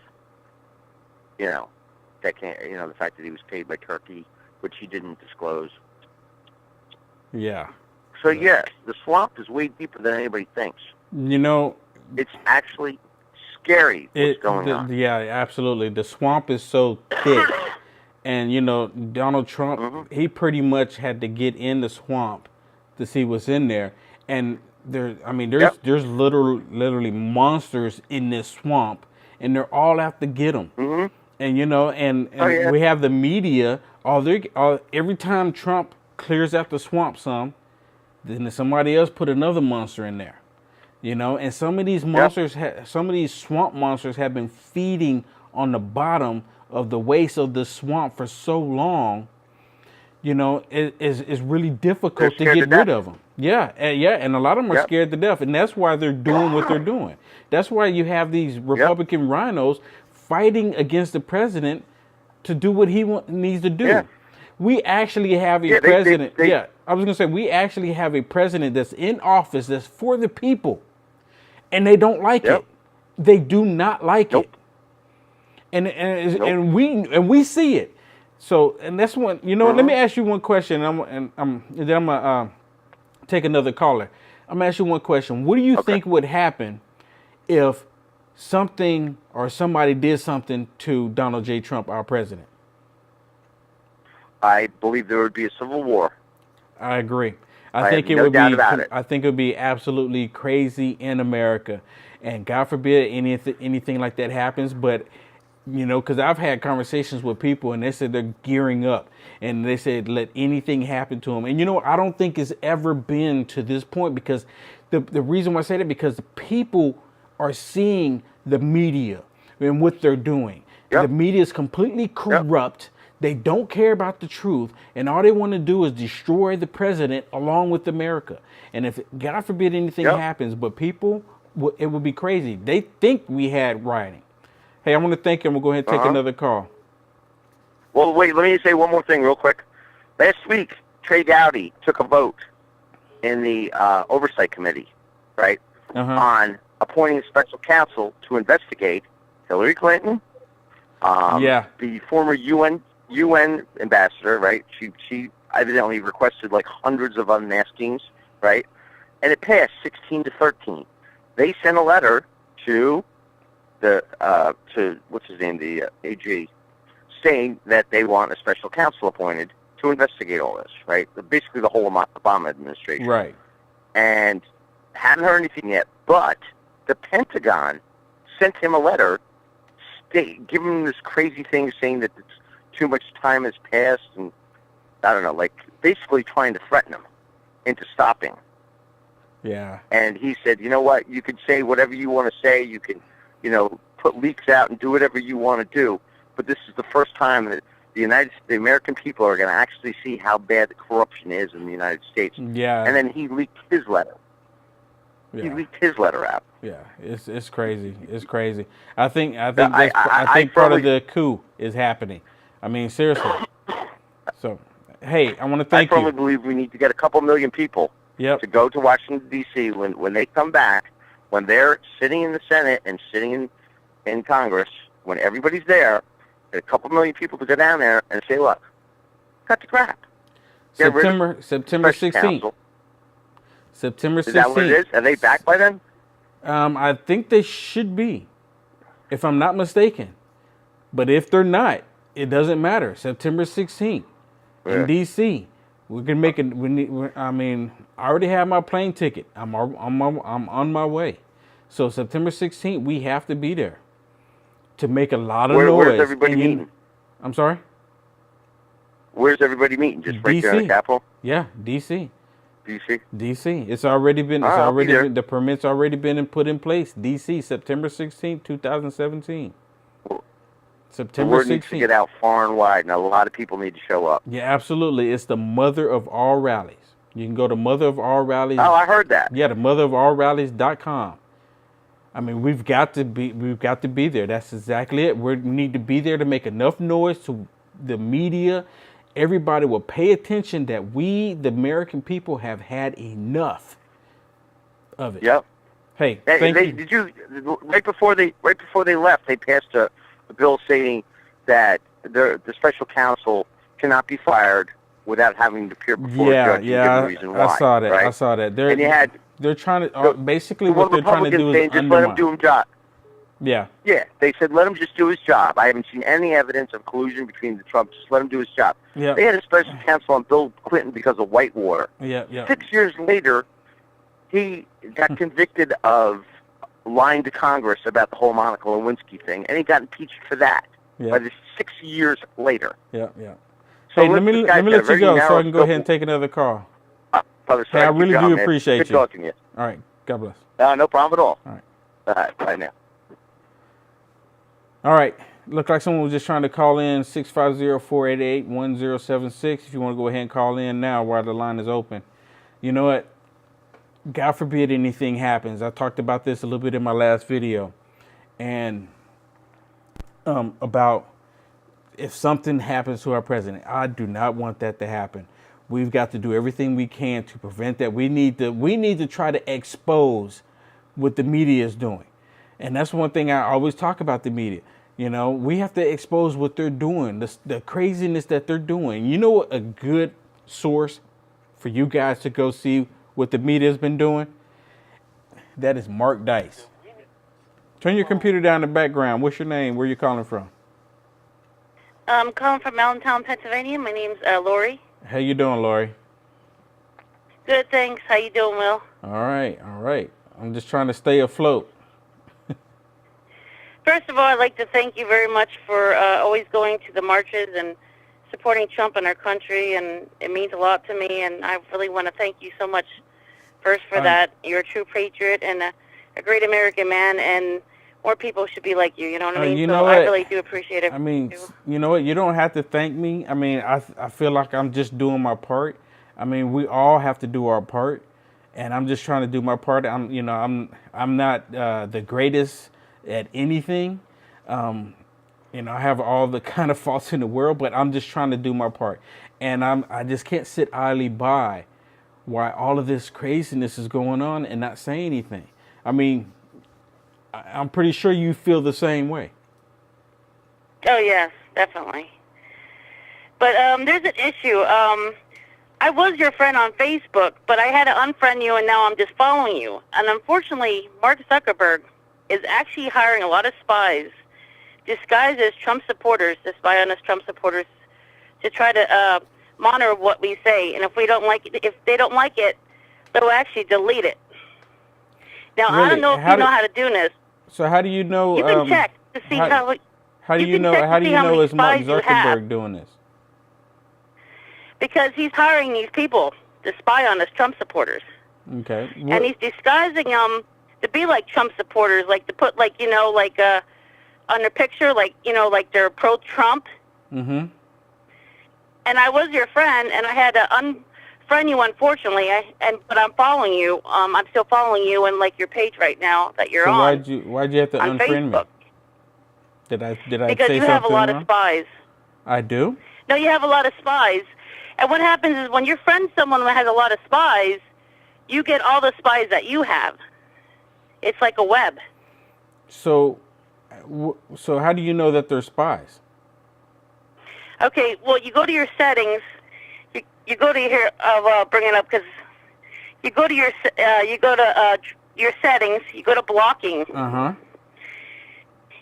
That can't, the fact that he was paid by Turkey, which he didn't disclose. Yeah. So yeah, the swamp is way deeper than anybody thinks. It's actually scary what's going on. Yeah, absolutely. The swamp is so thick. And, Donald Trump, he pretty much had to get in the swamp to see what's in there. And there's literally monsters in this swamp, and they're all out to get them. Mm-hmm. And, we have the media, every time Trump clears out the swamp then somebody else put another monster in there. And some of these monsters, some of these swamp monsters have been feeding on the bottom of the waste of the swamp for so long, it's really difficult to get rid of them. Yeah, and a lot of them are Yep. scared to death, and that's why they're doing what they're doing. That's why you have these Republican rhinos fighting against the president to do what he needs to do. Yeah. We actually have a president. I was going to say we actually have a president that's in office that's for the people, and they don't like it. They do not like it, and we see it. So, and that's one. You know, let me ask you one question, and then I'm gonna take another caller. I'm gonna ask you one question. What do you think would happen if something or somebody did something to Donald J. Trump, our president? I believe there would be a civil war. I agree. I think have it no would doubt be. about it. I think it would be absolutely crazy in America, and God forbid anything like that happens. But you know, because I've had conversations with people, and they said they're gearing up, and they said let anything happen to them. And you know, I don't think it's ever been to this point, because the reason why I say that, because the people are seeing the media and what they're doing. The media is completely corrupt. They don't care about the truth, and all they want to do is destroy the president along with America. And if, God forbid, anything happens, but people, it would be crazy. They think we had rioting. Hey, I want to thank you. I'm going to go ahead and take another call. Well, wait, let me say one more thing real quick. Last week, Trey Gowdy took a vote in the Oversight Committee, right, on appointing a special counsel to investigate Hillary Clinton, the former UN ambassador, right? She evidently requested like hundreds of unmaskings, right? And it passed 16-13. They sent a letter to what's his name, the AG, saying that they want a special counsel appointed to investigate all this, right? Basically the whole Obama administration. Right. And haven't heard anything yet, but the Pentagon sent him a letter giving him this crazy thing saying that too much time has passed, and I don't know, like basically trying to threaten him into stopping. Yeah. And he said, you know what, you can say whatever you want to say, you can, you know, put leaks out and do whatever you want to do, but this is the first time that the American people are going to actually see how bad the corruption is in the United States. Yeah. And then he leaked his letter. Yeah. He leaked his letter out. Yeah, it's crazy. It's crazy. I think part of the coup is happening. I mean, seriously. So, hey, I want to thank you. I firmly believe we need to get a couple million people to go to Washington, D.C. when they come back, when they're sitting in the Senate and sitting in Congress, when everybody's there, a couple million people to go down there and say, look, cut the crap. September 16th. September 16th. Is that what it is? Are they back by then? I think they should be, if I'm not mistaken. But if they're not, it doesn't matter. September 16th in D.C. We can make it. I mean, I already have my plane ticket. I'm on my way. So September 16th, we have to be there to make a lot of noise. Where's everybody meeting? I'm sorry? Where's everybody meeting? Just right there in the Capitol? Yeah, D.C. D.C. It's already been. The permit's already been put in place. D.C. September 16th, 2017. September 16th. The word needs to get out far and wide, and a lot of people need to show up. Yeah, absolutely. It's the mother of all rallies. You can go to Mother of All Rallies. Oh, I heard that. Yeah, the motherofallrallies.com. I mean, we've got to be there. That's exactly it. We need to be there to make enough noise to the media. Everybody will pay attention that we, the American people, have had enough of it. Yep. Hey, thank you. Did you right before they left? They passed a bill saying that the special counsel cannot be fired without having to appear before a judge and give the reason why. I saw that. Right? I saw that. They're trying to basically what they're trying to do is just let him do his job. Yeah. Yeah, they said let him just do his job. I haven't seen any evidence of collusion between the Trumps. Just let him do his job. Yeah. They had a special counsel on Bill Clinton because of Whitewater. Yeah. 6 years later, he got convicted of lying to Congress about the whole Monica Lewinsky thing, and he got impeached for that. Yeah. By 6 years later. Yeah. So hey, let me let you go so I can go ahead and take another call. Brother, hey, I really do appreciate Good talking to you. All right. God bless. No problem at all. All right. All right. Bye now. All right. Looked like someone was just trying to call in 650-488-1076. If you want to go ahead and call in now while the line is open. You know what? God forbid anything happens. I talked about this a little bit in my last video, and about if something happens to our president. I do not want that to happen. We've got to do everything we can to prevent that. We need to try to expose what the media is doing. And that's one thing I always talk about the media. You know, we have to expose what they're doing, the craziness that they're doing. You know what a good source for you guys to go see what the media has been doing? That is Mark Dice. Turn your computer down in the background. What's your name? Where you calling from? I'm calling from Allentown, Pennsylvania. My name's Lori. How you doing, Lori? Good, thanks. How you doing, Will? All right, all right. I'm just trying to stay afloat. First of all, I'd like to thank you very much for always going to the marches and supporting Trump in our country, and it means a lot to me, and I really want to thank you so much first for that. You're a true patriot and a great American man, and more people should be like you, you know what I mean? You so know I what? really do appreciate it. I mean, you know what? You don't have to thank me. I mean, I feel like I'm just doing my part. I mean, we all have to do our part, and I'm just trying to do my part. I'm not the greatest at anything. You know, I have all the kind of faults in the world, but I'm just trying to do my part. And I just can't sit idly by why all of this craziness is going on and not say anything. I mean, I'm pretty sure you feel the same way. Oh, yes, definitely. But there's an issue. I was your friend on Facebook, but I had to unfriend you, and now I'm just following you. And unfortunately, Mark Zuckerberg is actually hiring a lot of spies disguised as Trump supporters to spy on us Trump supporters to try to monitor what we say. And if we don't like it, if they don't like it, they'll actually delete it. Now, Really? I don't know if you know how to do this. So how do you know? You can check to see how do you know? How do you know is Mark Zuckerberg doing this? Because he's hiring these people to spy on us Trump supporters. Okay. And he's disguising them to be like Trump supporters, like to put like on their picture, like they're pro-Trump. Mm-hmm. And I was your friend, and I had to unfriend you, unfortunately. But I'm following you. I'm still following you and like your page right now that you're on. Why'd you have to unfriend Facebook. me? Did I because say you have a lot wrong? of spies. I do? No, you have a lot of spies. And what happens is when you friend someone who has a lot of spies, you get all the spies that you have. It's like a web. So how do you know that they're spies? Okay, well, you go to your settings. You go to here. I'll bring it up because you go to your settings. You go to blocking. Uh-huh.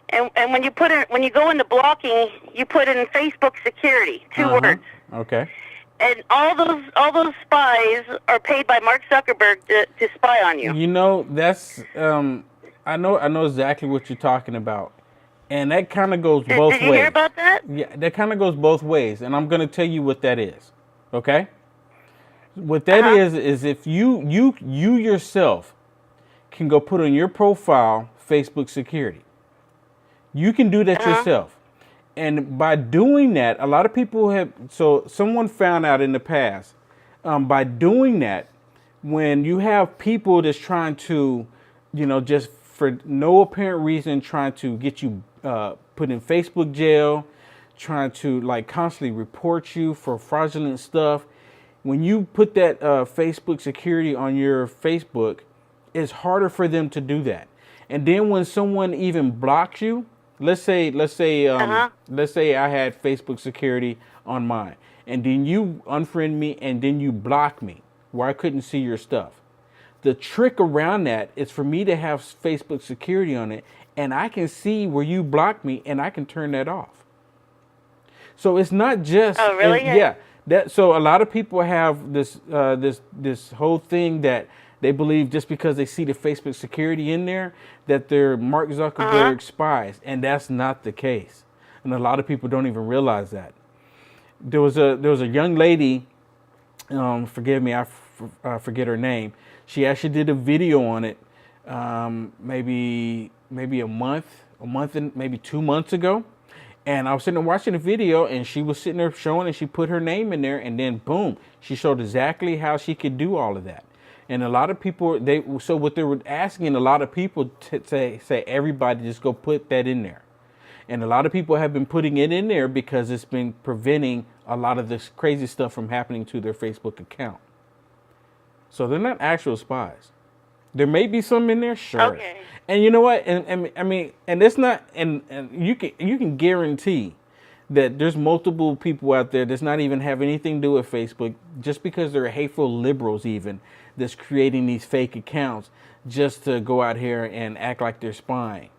And when you go into blocking, you put in Facebook security, two words. Okay. And all those spies are paid by Mark Zuckerberg to spy on you. You know, that's I know exactly what you're talking about. And that kind of goes both ways. Did you hear about that? Yeah, that kind of goes both ways, and I'm going to tell you what that is. Okay? What that is if you yourself can go put on your profile Facebook security. You can do that yourself. And by doing that, a lot of people someone found out in the past, by doing that, when you have people that's trying to, just for no apparent reason, trying to get you put in Facebook jail, trying to like constantly report you for fraudulent stuff, when you put that Facebook security on your Facebook, it's harder for them to do that. And then when someone even blocks you, let's say I had Facebook security on mine, and then you unfriend me and then you block me where I couldn't see your stuff. The trick around that is for me to have Facebook security on it, and I can see where you blocked me, and I can turn that off. So it's not just so a lot of people have this whole thing that they believe just because they see the Facebook security in there that they're Mark Zuckerberg spies, and that's not the case. And a lot of people don't even realize that. There was a young lady, forgive me, I forget her name. She actually did a video on it, maybe a month and maybe 2 months ago. And I was sitting there watching the video, and she was sitting there showing, and she put her name in there, and then boom, she showed exactly how she could do all of that. And a lot of people, so what they were asking a lot of people to say everybody just go put that in there. And a lot of people have been putting it in there because it's been preventing a lot of this crazy stuff from happening to their Facebook account. So they're not actual spies. There may be some in there, sure. Okay. And you know what? And I mean, and it's not, and you can guarantee that there's multiple people out there that's not even have anything to do with Facebook, just because they're hateful liberals even, that's creating these fake accounts just to go out here and act like they're spying.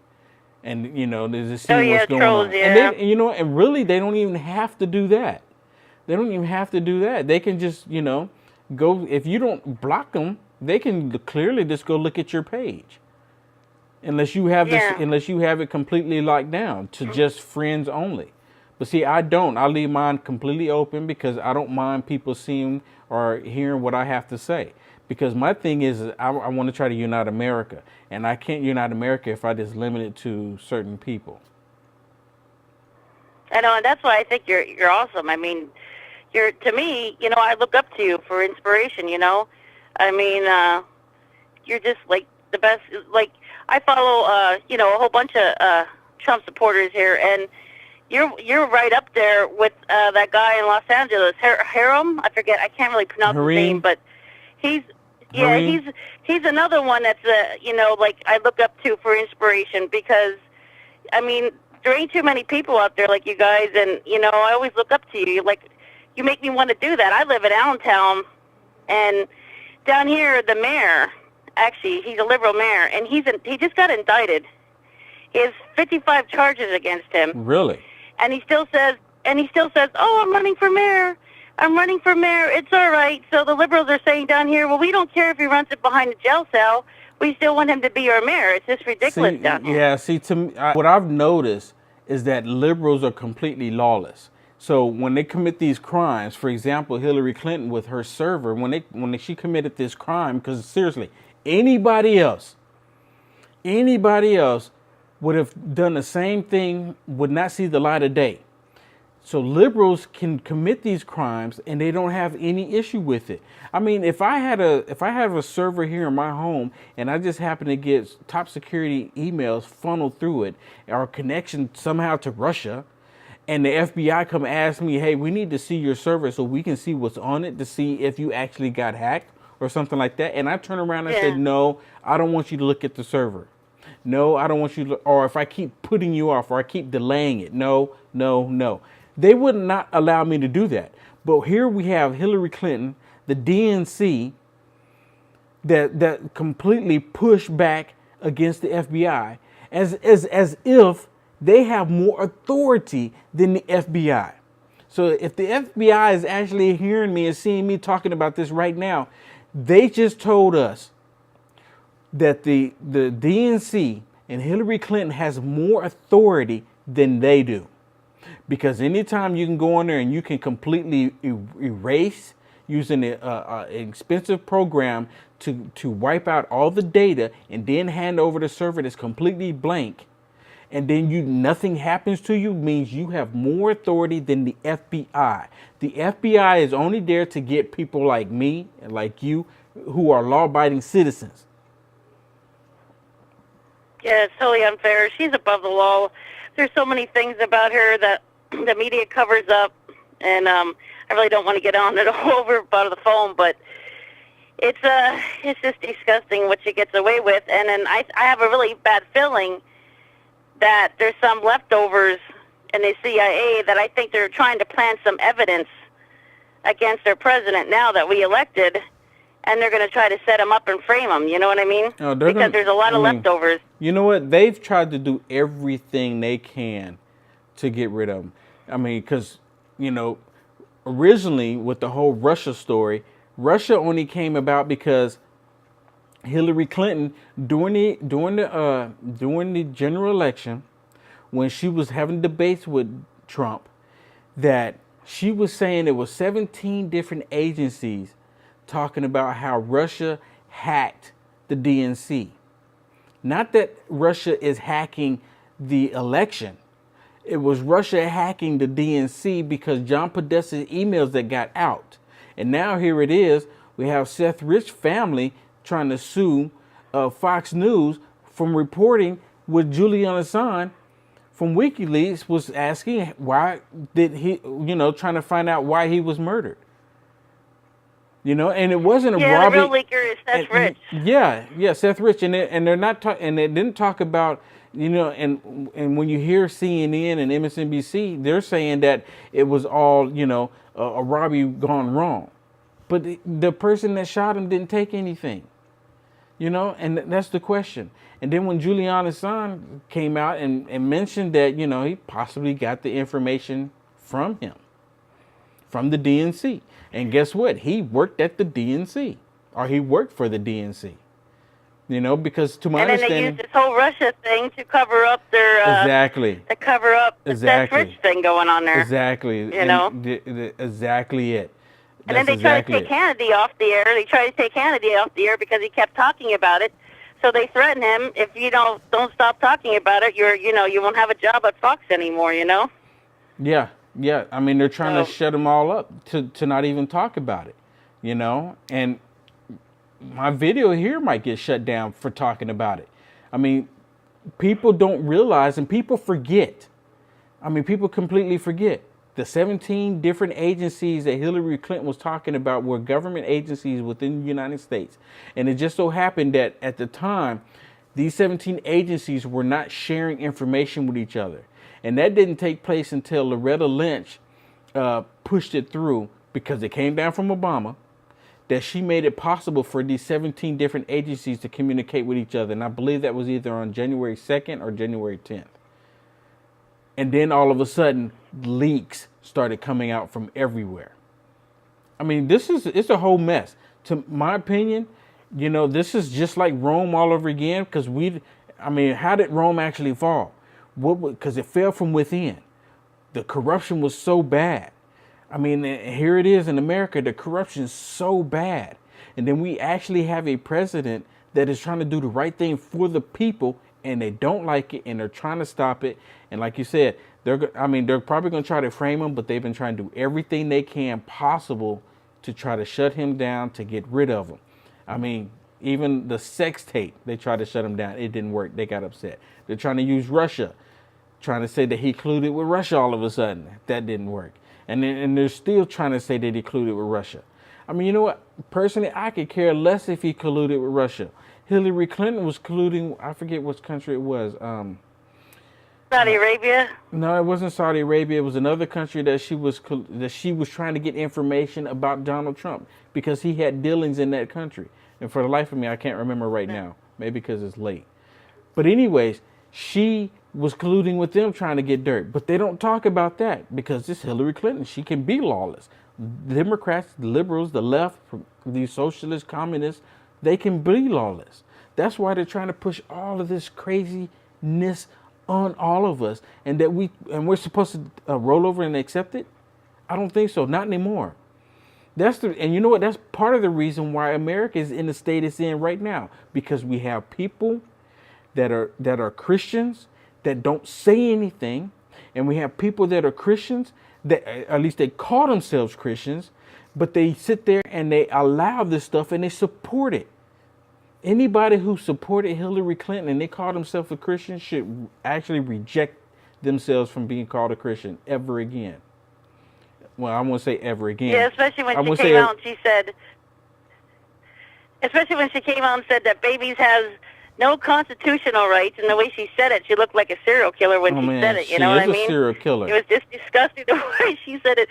And, you know, they're just seeing what's going trolls, on. yeah. And you know, and really they don't even have to do that. They don't even have to do that. They can just, you know, go, if you don't block them, they can clearly just go look at your page. Unless you have this, unless you have it completely locked down to just friends only. But see, I don't. I leave mine completely open because I don't mind people seeing or hearing what I have to say. Because my thing is, I want to try to unite America. And I can't unite America if I just limit it to certain people. I know, and that's why I think you're awesome. I mean, to me, you know, I look up to you for inspiration, you know. I mean, you're just like the best. Like, I follow, you know, a whole bunch of Trump supporters here, and you're right up there with that guy in Los Angeles, Haram. I forget. I can't really pronounce his name, but he's another one that's you know, like I look up to for inspiration because, I mean, there ain't too many people out there like you guys, and you know, I always look up to you. Like, you make me want to do that. I live in Allentown, and down here, the mayor, actually, he's a liberal mayor, and he just got indicted. He has 55 charges against him. Really? And he still says, oh, I'm running for mayor. I'm running for mayor. It's all right. So the liberals are saying down here, well, we don't care if he runs it behind a jail cell. We still want him to be our mayor. It's just ridiculous down here. Yeah, see, to me, what I've noticed is that liberals are completely lawless. So when they commit these crimes, for example, Hillary Clinton with her server, when she committed this crime, because seriously, anybody else would have done the same thing, would not see the light of day. So liberals can commit these crimes and they don't have any issue with it. I mean, if I have a server here in my home and I just happen to get top security emails funneled through it, or connection somehow to Russia, and the FBI come ask me, hey, we need to see your server so we can see what's on it to see if you actually got hacked or something like that. And I turn around and say, no, I don't want you to look at the server. No, I don't want you to, or if I keep putting you off or I keep delaying it, no. They would not allow me to do that. But here we have Hillary Clinton, the DNC, that completely pushed back against the FBI as if they have more authority than the FBI. So if the FBI is actually hearing me and seeing me talking about this right now, they just told us that the DNC and Hillary Clinton has more authority than they do. Because anytime you can go on there and you can completely erase using an expensive program to wipe out all the data and then hand over the server that's completely blank, and then nothing happens to you, means you have more authority than the FBI. The FBI is only there to get people like me and like you who are law-abiding citizens. Yeah, it's totally unfair. She's above the law. There's so many things about her that the media covers up, and I really don't want to get on it over the phone, but it's just disgusting what she gets away with. And then I have a really bad feeling that there's some leftovers in the CIA that I think they're trying to plant some evidence against their president now that we elected, and they're going to try to set him up and frame him. You know what I mean? Because there's a lot of leftovers. You know what? They've tried to do everything they can to get rid of him. I mean, because, you know, originally with the whole Russia story, Russia only came about because Hillary Clinton, during the general election, when she was having debates with Trump, that she was saying there was 17 different agencies talking about how Russia hacked the DNC. Not that Russia is hacking the election. It was Russia hacking the DNC because John Podesta's emails that got out. And now here it is. We have Seth Rich family trying to sue Fox News from reporting what Julian Assange from WikiLeaks was asking why did he, trying to find out why he was murdered. And it wasn't a robbery. The real leaker is Seth Rich. Yeah, Seth Rich, and they're not and they didn't talk about, and when you hear CNN and MSNBC, they're saying that it was all a robbery gone wrong, but the person that shot him didn't take anything, and that's the question. And then when Julian Assange came out and mentioned that he possibly got the information from him, from the DNC. And guess what? He worked at the DNC, or he worked for the DNC. Because to my understanding, and they used this whole Russia thing to cover up their exactly to cover up the Seth Rich thing going on there. Exactly. Exactly it. And then they tried to take Kennedy off the air. They tried to take Kennedy off the air because he kept talking about it. So they threatened him, if you don't stop talking about it, you won't have a job at Fox anymore. Yeah. Yeah, I mean, they're trying to shut them all up to not even talk about it, and my video here might get shut down for talking about it. I mean, people don't realize, and people forget. I mean, people completely forget. The 17 different agencies that Hillary Clinton was talking about were government agencies within the United States. And it just so happened that at the time, these 17 agencies were not sharing information with each other. And that didn't take place until Loretta Lynch pushed it through, because it came down from Obama, that she made it possible for these 17 different agencies to communicate with each other. And I believe that was either on January 2nd or January 10th. And then all of a sudden, leaks started coming out from everywhere. I mean, it's a whole mess. To my opinion, this is just like Rome all over again, because how did Rome actually fall? Because it fell from within. The corruption was so bad. I mean, here it is in America, the corruption is so bad. And then we actually have a president that is trying to do the right thing for the people, and they don't like it, and they're trying to stop it. And like you said, they're probably going to try to frame him, but they've been trying to do everything they can possible to try to shut him down, to get rid of him. I mean, even the sex tape, they tried to shut him down. It didn't work. They got upset. They're trying to use Russia, trying to say that he colluded with Russia all of a sudden. That didn't work. And they're still trying to say that he colluded with Russia. I mean, you know what? Personally, I could care less if he colluded with Russia. Hillary Clinton was colluding, I forget which country it was. Saudi Arabia? No, it wasn't Saudi Arabia. It was another country that she was trying to get information about Donald Trump, because he had dealings in that country. And for the life of me, I can't remember right now. Maybe because it's late. But anyways, she was colluding with them trying to get dirt. But they don't talk about that, because it's Hillary Clinton. She can be lawless. Democrats, the liberals, the left, the socialists, communists, they can be lawless. That's why they're trying to push all of this craziness on all of us, and we're supposed to roll over and accept it. I don't think so. Not anymore. And you know what? That's part of the reason why America is in the state it's in right now, because we have people that are Christians that don't say anything, and we have people that are Christians that, at least they call themselves Christians, but they sit there and they allow this stuff and they support it. Anybody who supported Hillary Clinton and they call themselves a Christian should actually reject themselves from being called a Christian ever again. Well, I won't say ever again. Yeah, especially when she came out and she said, that babies have no constitutional rights, and the way she said it, she looked like a serial killer when she said it. You know what I mean? She is a serial killer. It was just disgusting the way she said it.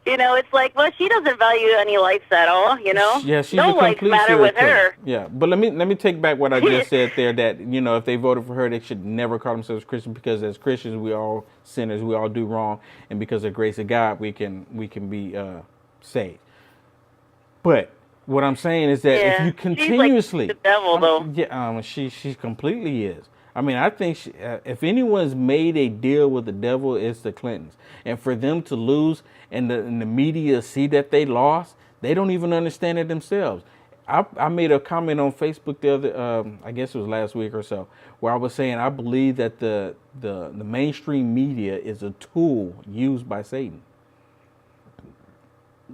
It's like, well, she doesn't value any lives at all, Yeah, she's no a complete lives matter with her. Yeah, but let me take back what I just said there, that, if they voted for her, they should never call themselves Christian, because as Christians, we all sinners, we all do wrong, and because of the grace of God, we can be saved. But what I'm saying is that if you continuously, she's like the devil, though. She completely is. I mean, I think if anyone's made a deal with the devil, it's the Clintons. And for them to lose and the media see that they lost, they don't even understand it themselves. I made a comment on Facebook the other, I guess it was last week or so, where I was saying I believe that the mainstream media is a tool used by Satan.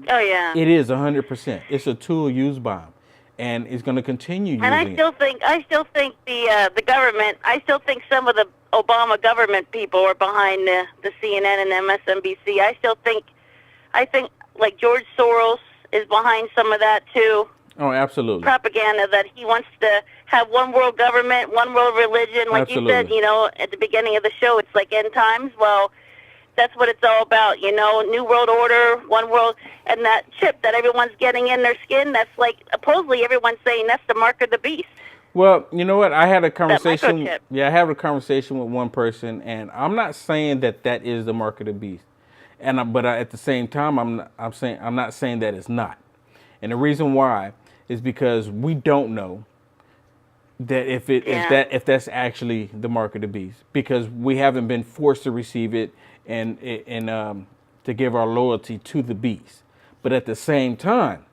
Oh, yeah. It is 100%. It's a tool used by him. and is going to continue using And I still think the government. I still think some of the Obama government people are behind the CNN and MSNBC. I think like George Soros is behind some of that too. Oh, absolutely. Propaganda that he wants to have one world government, one world religion. Like Absolutely. you said, you know, at the beginning of the show, it's like end times. Well, that's what it's all about, you know, new world order, one world, and that chip that everyone's getting in their skin, that's like, supposedly everyone's saying that's the mark of the beast. Well, you know what? I had a conversation. microchip. Yeah, I had a conversation with one person, and I'm not saying that that is the mark of the beast, but at the same time, I'm not saying that it's not. And the reason why is because we don't know that if that's actually the mark of the beast, because we haven't been forced to receive it and to give our loyalty to the beast. But at the same time,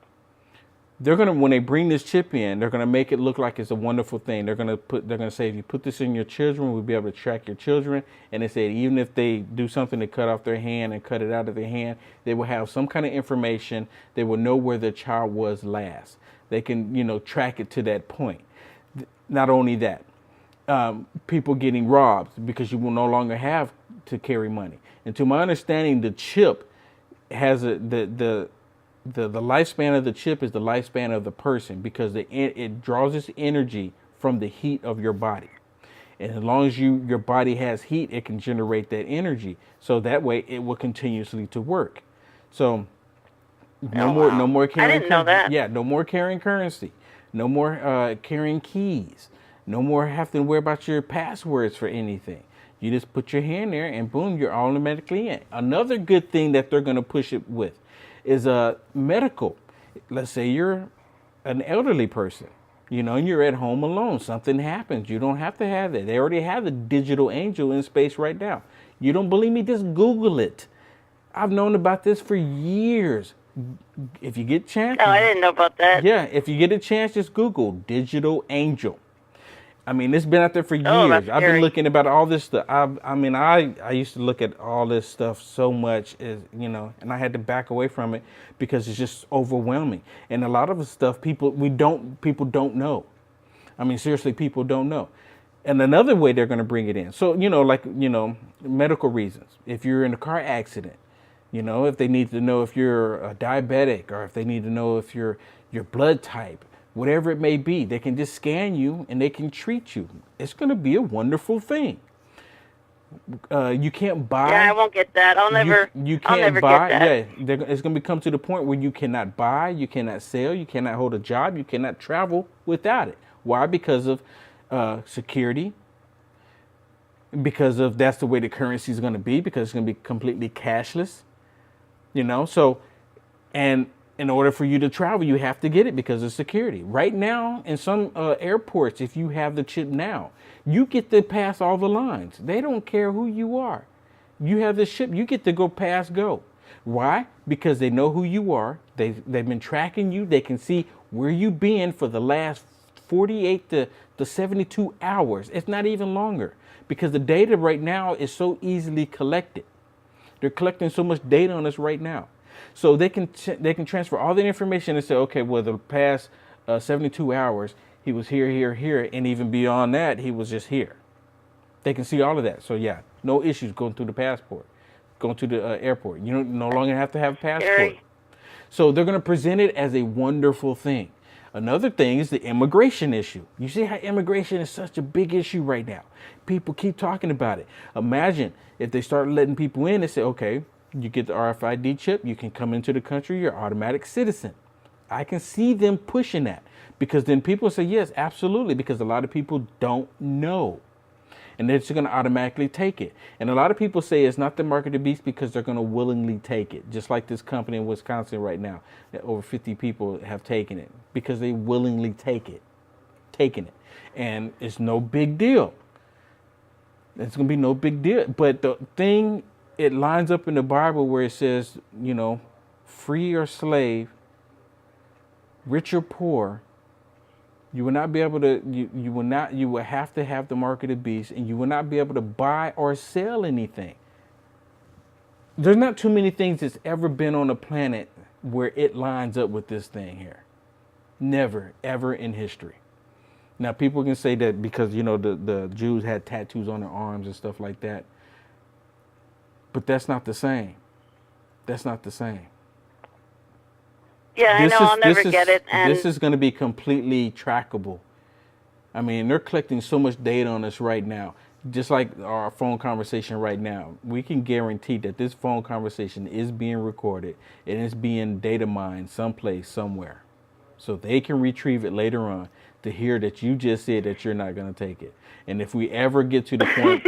when they bring this chip in, they're gonna make it look like it's a wonderful thing. They're gonna say, if you put this in your children, we'll be able to track your children. And they say even if they do something to cut off their hand and cut it out of their hand, they will have some kind of information. They will know where their child was last. They can, you know, track it to that point. Not only that, people getting robbed because you will no longer have to carry money. And to my understanding, the chip has the lifespan of the chip is the lifespan of the person, because it draws its energy from the heat of your body. And as long as your body has heat, it can generate that energy. So that way it will continuously to work. So no more carrying. I didn't know that. Yeah, no more carrying currency. No more carrying keys. No more having to worry about your passwords for anything. You just put your hand there and boom, you're automatically in. Another good thing that they're going to push it with is medical. Let's say you're an elderly person, you know, and you're at home alone. Something happens. You don't have to have that. They already have the digital angel in space right now. You don't believe me? Just Google it. I've known about this for years. If you get a chance. Oh, I didn't know about that. Yeah, if you get a chance, just Google digital angel. I mean, it's been out there for years. That's I've been looking about all this stuff. I used to look at all this stuff so much, as you know, and I had to back away from it because it's just overwhelming. And a lot of the stuff people don't know. I mean, seriously, people don't know. And another way they're going to bring it in. So, you know, like, you know, medical reasons. If you're in a car accident, you know, if they need to know if you're a diabetic, or if they need to know if your blood type, whatever it may be, they can just scan you and they can treat you. It's going to be a wonderful thing. You can't buy. Yeah, I won't get that. I'll never buy. get that. Yeah, it's going to come to the point where you cannot buy, you cannot sell, you cannot hold a job, you cannot travel without it. Why? Because of security. Because of that's the way the currency is going to be. Because it's going to be completely cashless. You know, so, and in order for you to travel, you have to get it because of security. Right now, in some airports, if you have the chip now, you get to pass all the lines. They don't care who you are. You have the chip, you get to go pass go. Why? Because they know who you are. They've been tracking you. They can see where you've been for the last 48 to 72 hours. It's not even longer, because the data right now is so easily collected. They're collecting so much data on us right now. So they can transfer all the information and say, okay, well, the past 72 hours, he was here, here, here, and even beyond that, he was just here. They can see all of that. So yeah, no issues going through the passport, going to the airport. You don't no longer have to have a passport. So they're going to present it as a wonderful thing. Another thing is the immigration issue. You see how immigration is such a big issue right now. People keep talking about it. Imagine if they start letting people in and say, okay, you get the RFID chip, you can come into the country, you're an automatic citizen. I can see them pushing that, because then people say, yes, absolutely, because a lot of people don't know. And they're just going to automatically take it. And a lot of people say it's not the mark of the beast because they're going to willingly take it. Just like this company in Wisconsin right now, that over 50 people have taken it because they willingly taken it. And it's no big deal. It's going to be no big deal. But the thing, it lines up in the Bible where it says, you know, free or slave, rich or poor, you will not be able to, you will have to have the mark of the beast, and you will not be able to buy or sell anything. There's not too many things that's ever been on the planet where it lines up with this thing here. Never, ever in history. Now, people can say that because, the Jews had tattoos on their arms and stuff like that. But that's not the same. That's not the same. Yeah, I know. I'll never get it. And this is going to be completely trackable. I mean, they're collecting so much data on us right now. Just like our phone conversation right now, we can guarantee that this phone conversation is being recorded and it's being data mined someplace, somewhere. So they can retrieve it later on to hear that you just said that you're not going to take it. And if we ever get to the point,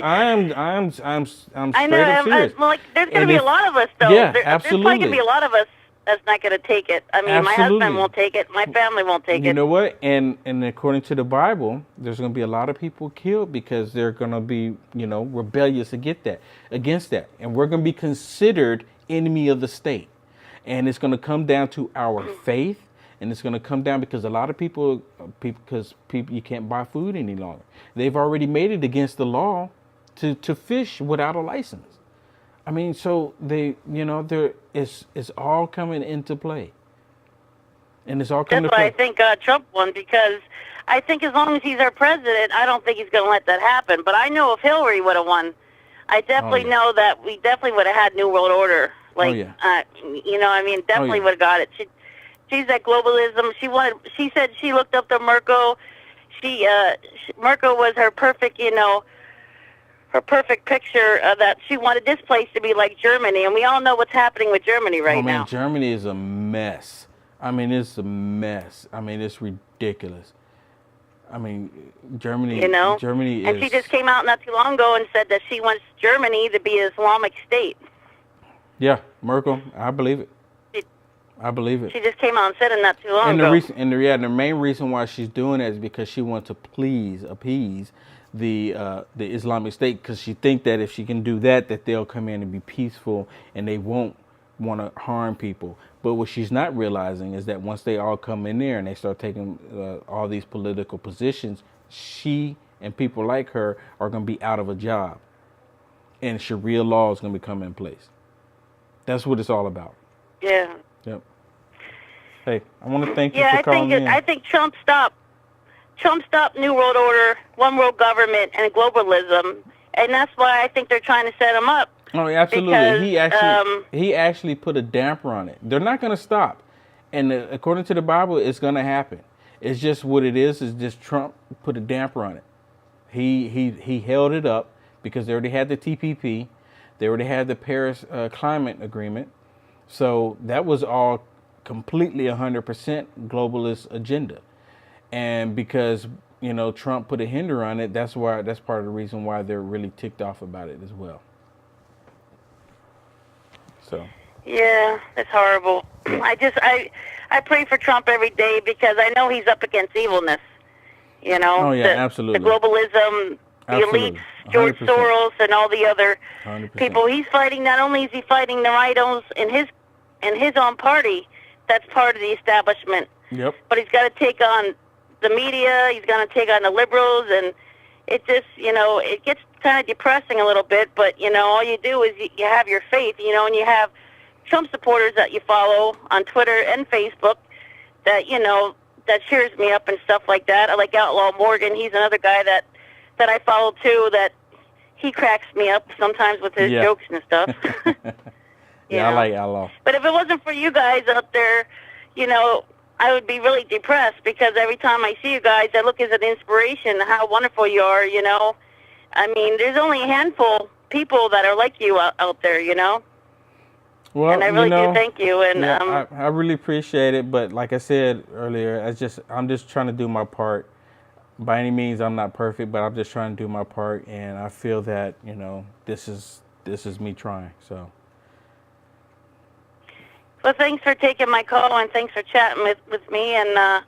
I'm straight up serious. There's going to be a lot of us, though. Yeah, There's absolutely. probably going to be a lot of us that's not going to take it. I mean, Absolutely. my husband won't take it. My family won't take it. You know what? And according to the Bible, there's going to be a lot of people killed because they're going to be, rebellious against that. And we're going to be considered enemy of the state. And it's going to come down to our faith. And it's going to come down because a lot of people, you can't buy food any longer. They've already made it against the law to fish without a license. I mean, so it's all coming into play. And it's all coming That's to why play. I think Trump won, because I think as long as he's our president, I don't think he's going to let that happen. But I know if Hillary would have won, I definitely know that we definitely would have had New World Order. Definitely would have got it. She's that globalism. She said she looked up to Merkel. Merkel was her perfect, her perfect picture that she wanted this place to be like Germany, and we all know what's happening with Germany right now. Germany is a mess. I mean, it's a mess. I mean, it's ridiculous. I mean, Germany is... And she just came out not too long ago and said that she wants Germany to be an Islamic state. Yeah, Merkel, I believe it. I believe it. She just came out and said it not too long ago. The main reason why she's doing that is because she wants to appease the Islamic State, because she thinks that if she can do that, that they'll come in and be peaceful and they won't want to harm people. But what she's not realizing is that once they all come in there and they start taking all these political positions, she and people like her are going to be out of a job, and Sharia law is going to be coming in place. That's what it's all about. Yeah. Yep. Hey, I want to thank you for calling in. I think Trump stopped New World Order, one world government, and globalism, and that's why I think they're trying to set him up. Oh, absolutely. Because, he actually put a damper on it. They're not going to stop, and according to the Bible, it's going to happen. It's just what it is just Trump put a damper on it. He held it up because they already had the TPP, they already had the Paris climate agreement, so that was all completely 100% globalist agenda. And because, Trump put a hinder on it, that's part of the reason why they're really ticked off about it as well. So. Yeah, it's horrible. I pray for Trump every day because I know he's up against evilness. Oh yeah, absolutely. The globalism, the elites, George 100%. Soros, and all the other 100%. people. He's fighting. Not only is he fighting the rhinos in his own party, that's part of the establishment. Yep. But he's got to take on the media. He's going to take on the liberals, and it just, it gets kind of depressing a little bit. But all you do is you have your faith, and you have Trump supporters that you follow on Twitter and Facebook that that cheers me up and stuff like that. I like Outlaw Morgan. He's another guy that I follow too. That he cracks me up sometimes with his jokes and stuff. Yeah, I like Outlaw. But if it wasn't for you guys out there, I would be really depressed because every time I see you guys, I look as an inspiration how wonderful you are, I mean, there's only a handful of people that are like you out there, Well, and I really do thank you. And I really appreciate it. But like I said earlier, I'm just trying to do my part. By any means, I'm not perfect, but I'm just trying to do my part. And I feel that, this is me trying. So. Well, thanks for taking my call and thanks for chatting with me, and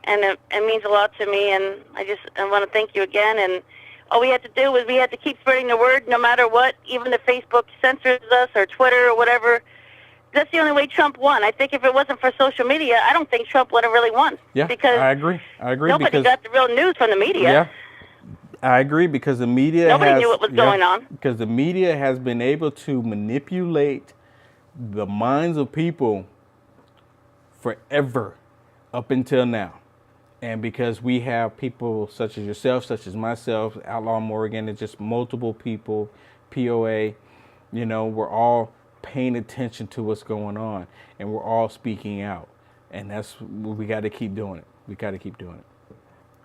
it means a lot to me, and I want to thank you again. And all we had to do was we had to keep spreading the word no matter what, even if Facebook censors us or Twitter or whatever. That's the only way Trump won. I think if it wasn't for social media, I don't think Trump would have really won. Yeah, because I agree. Nobody got the real news from the media. Yeah, I agree because the media Nobody knew what was going on. Because the media has been able to manipulate the minds of people forever up until now. And because we have people such as yourself, such as myself, Outlaw Morgan, and just multiple people, POA, you know, we're all paying attention to what's going on, and we're all speaking out. And that's, we got to keep doing it. We got to keep doing it.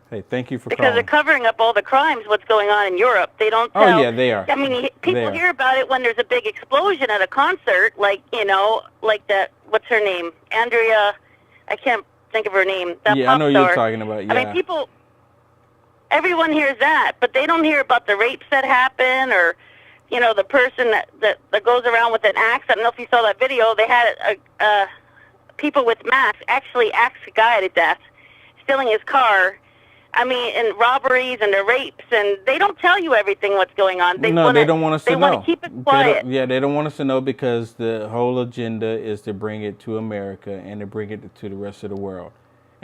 Hey, thank you for because calling. they're covering up all the crimes, what's going on in Europe. They don't tell. Oh, yeah, they are. I mean, people hear about it when there's a big explosion at a concert, like, you know, like that, what's her name? Andrea, I can't think of her name. That Yeah, pop I know star. you're talking about, yeah. I mean, people, everyone hears that, but they don't hear about the rapes that happen, or, you know, the person that goes around with an axe. I don't know if you saw that video. They had people with masks actually axe a guy to death, stealing his car. I mean, and robberies and the rapes, and they don't tell you everything what's going on. They don't want us to know. They want to keep it quiet. They don't want us to know because the whole agenda is to bring it to America and to bring it to the rest of the world.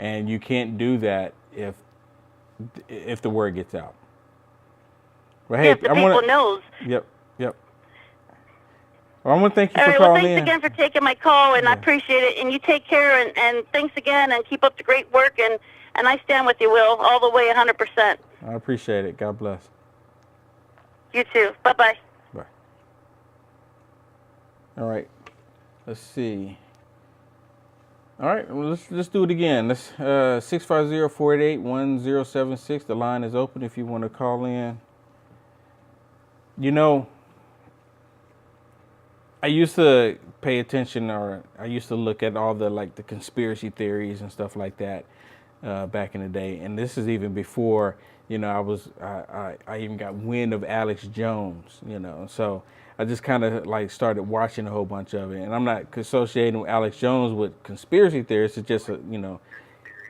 And you can't do that if the word gets out. Well, hey, if the people knows. Yep. Well, I want to thank you All for right, calling well, thanks again for taking my call, and I appreciate it. And you take care, and thanks again, and keep up the great work. And I stand with you, Will, all the way 100%. I appreciate it. God bless. You too. Bye-bye. Bye. All right. Let's see. All right. Well, let's do it again. Let's 650-488-1076. The line is open if you want to call in. You know, I used to pay attention, or I used to look at all the conspiracy theories and stuff like that back in the day. And this is even before, you know, I even got wind of Alex Jones, you know. So I just kind of started watching a whole bunch of it. And I'm not associating Alex Jones with conspiracy theories. It's just, you know,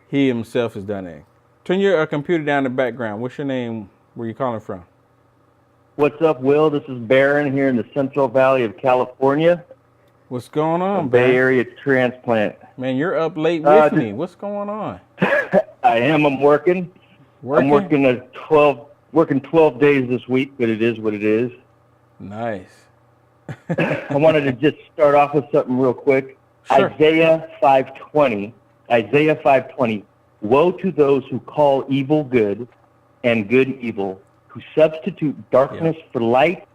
he himself has done it. Turn your computer down in the background. What's your name? Where you calling from? What's up, Will? This is Barron here in the Central Valley of California. What's going on, Bay Area transplant. Man, you're up late with me. What's going on? I am. I'm working. I'm working 12 days this week, but it is what it is. Nice. I wanted to just start off with something real quick. Sure. Isaiah 5:20. Woe to those who call evil good and good evil, who substitute darkness for light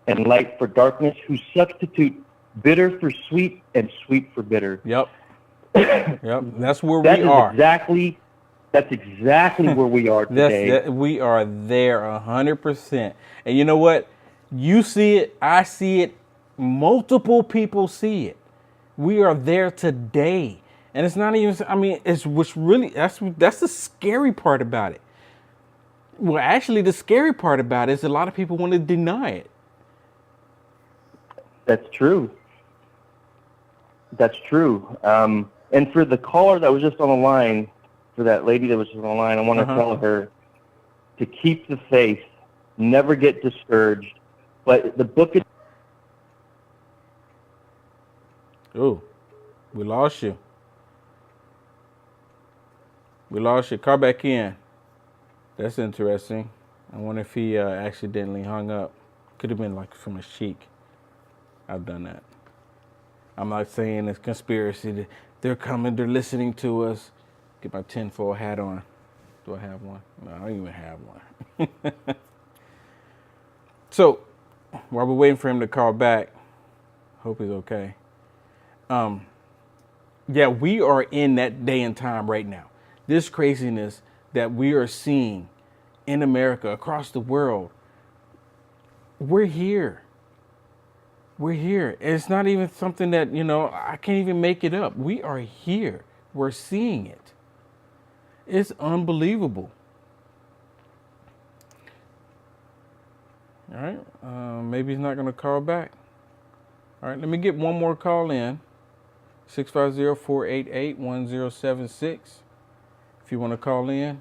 and light for darkness, who substitute bitter for sweet and sweet for bitter. Yep. That's where we are. That's exactly where we are today. We are there 100%. And you know what? You see it. I see it. Multiple people see it. We are there today. And it's not even, I mean, it's what's really, that's the scary part about it. Well, actually, the scary part about it is a lot of people want to deny it. That's true. That's true. And for the caller that was just on the line, for that lady that was just on the line, I want to tell her to keep the faith, never get discouraged. But the book is... Oh, we lost you. Call back in. That's interesting. I wonder if he accidentally hung up. Could have been from a chic. I've done that. I'm not saying it's conspiracy. They're coming. They're listening to us. Get my tinfoil hat on. Do I have one? No, I don't even have one. So, while we're waiting for him to call back, hope he's okay. Yeah, we are in that day and time right now. This craziness that we are seeing in America, across the world, we're here. We're here. It's not even something that, you know, I can't even make it up. We are here. We're seeing it. It's unbelievable. All right. Maybe he's not going to call back. All right. Let me get one more call in. 650-488-1076. If you want to call in.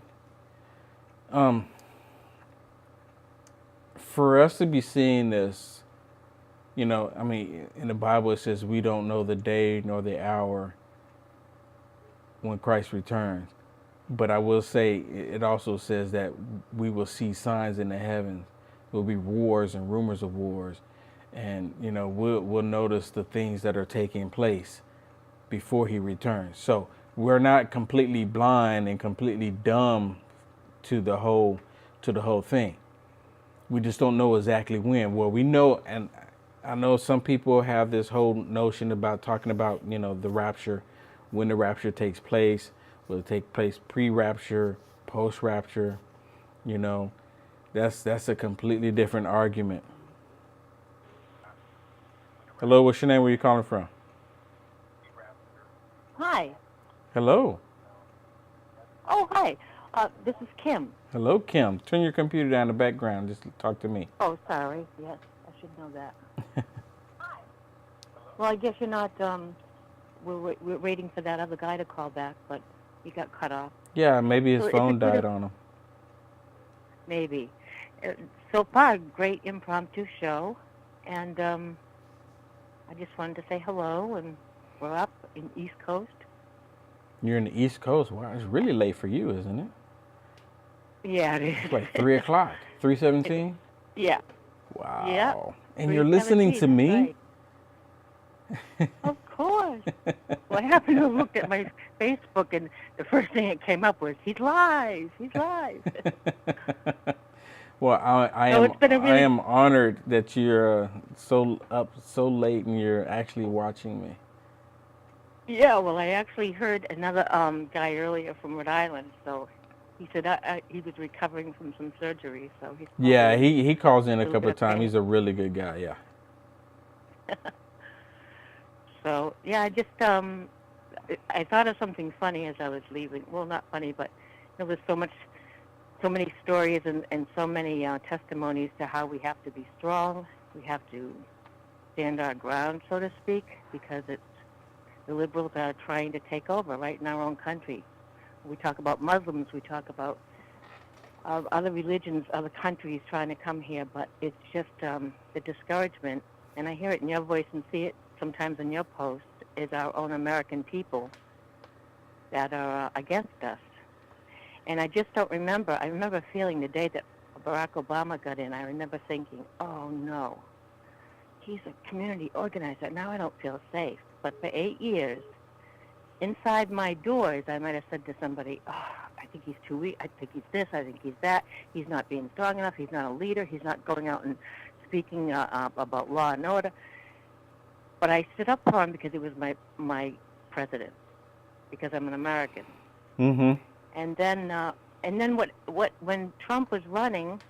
For us to be seeing this, you know, I mean, in the Bible it says we don't know the day nor the hour when Christ returns. But I will say, it also says that we will see signs in the heavens. There will be wars and rumors of wars. And, you know, we'll notice the things that are taking place. before he returns. So we're not completely blind and completely dumb to the whole thing. We just don't know exactly when. Well, we know, and I know some people have this whole notion about talking about, the rapture, when the rapture takes place. Will it take place pre-rapture, post-rapture? That's a completely different argument. Hello, what's your name? Where you calling from? Hi. Hello. Oh, hi. This is Kim. Hello, Kim. Turn your computer down in the background. Just talk to me. Oh, sorry. Yes, I should know that. Well, I guess you're not, we're waiting for that other guy to call back, but he got cut off. Yeah, maybe his So phone died on him. Maybe. So far, great impromptu show, and I just wanted to say hello, and we're up in East Coast. You're in the East Coast. Wow, it's really late for you, isn't it? Yeah, it is. It's like 3 o'clock. 3:17? Yeah. Wow. Yeah. And you're listening to me? Right. Of course. Well, I happened to look at my Facebook, and the first thing that came up was, he's live. He's live. Well, I am honored that you're so up so late and you're actually watching me. Yeah, well, I actually heard another guy earlier from Rhode Island, so he said he was recovering from some surgery, so he's Yeah, he calls in a little couple bit of of times. pain. He's a really good guy, yeah. So, yeah, I just, I thought of something funny as I was leaving. Well, not funny, but there was so many stories and so many testimonies to how we have to be strong. We have to stand our ground, so to speak, because it's the liberals are trying to take over right in our own country. We talk about Muslims, we talk about other religions, other countries trying to come here, but it's just the discouragement, and I hear it in your voice and see it sometimes in your posts, is our own American people that are against us. And I just don't remember. I remember feeling the day that Barack Obama got in, I remember thinking, oh, no, he's a community organizer. Now I don't feel safe. But for 8 years, inside my doors, I might have said to somebody, oh, I think he's too weak. I think he's this. I think he's that. He's not being strong enough. He's not a leader. He's not going out and speaking about law and order. But I stood up for him because he was my president, because I'm an American. Mm-hmm. And then when Trump was running,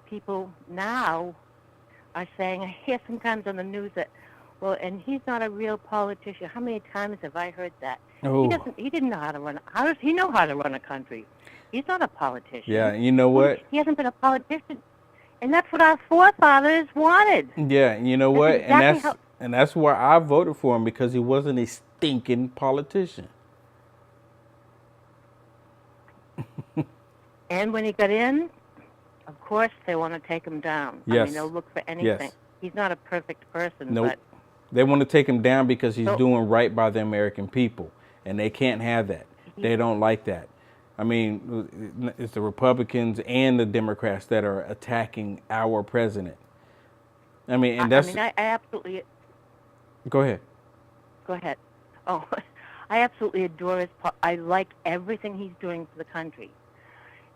people now are saying, I hear sometimes on the news that, well, and he's not a real politician. How many times have I heard that? Oh. He didn't know how to run. How does he know how to run a country? He's not a politician. Yeah, you know what? He hasn't been a politician. And that's what our forefathers wanted. Yeah, you know what? Exactly and that's why I voted for him, because he wasn't a stinking politician. And when he got in, of course, they want to take him down. Yes. I mean, they'll look for anything. Yes. He's not a perfect person, Nope. but They want to take him down because he's doing right by the American people, and they can't have that. They don't like that. I mean, it's the Republicans and the Democrats that are attacking our president. I mean, and that's... I absolutely... Go ahead. Go ahead. Oh, I absolutely adore his... I like everything he's doing for the country.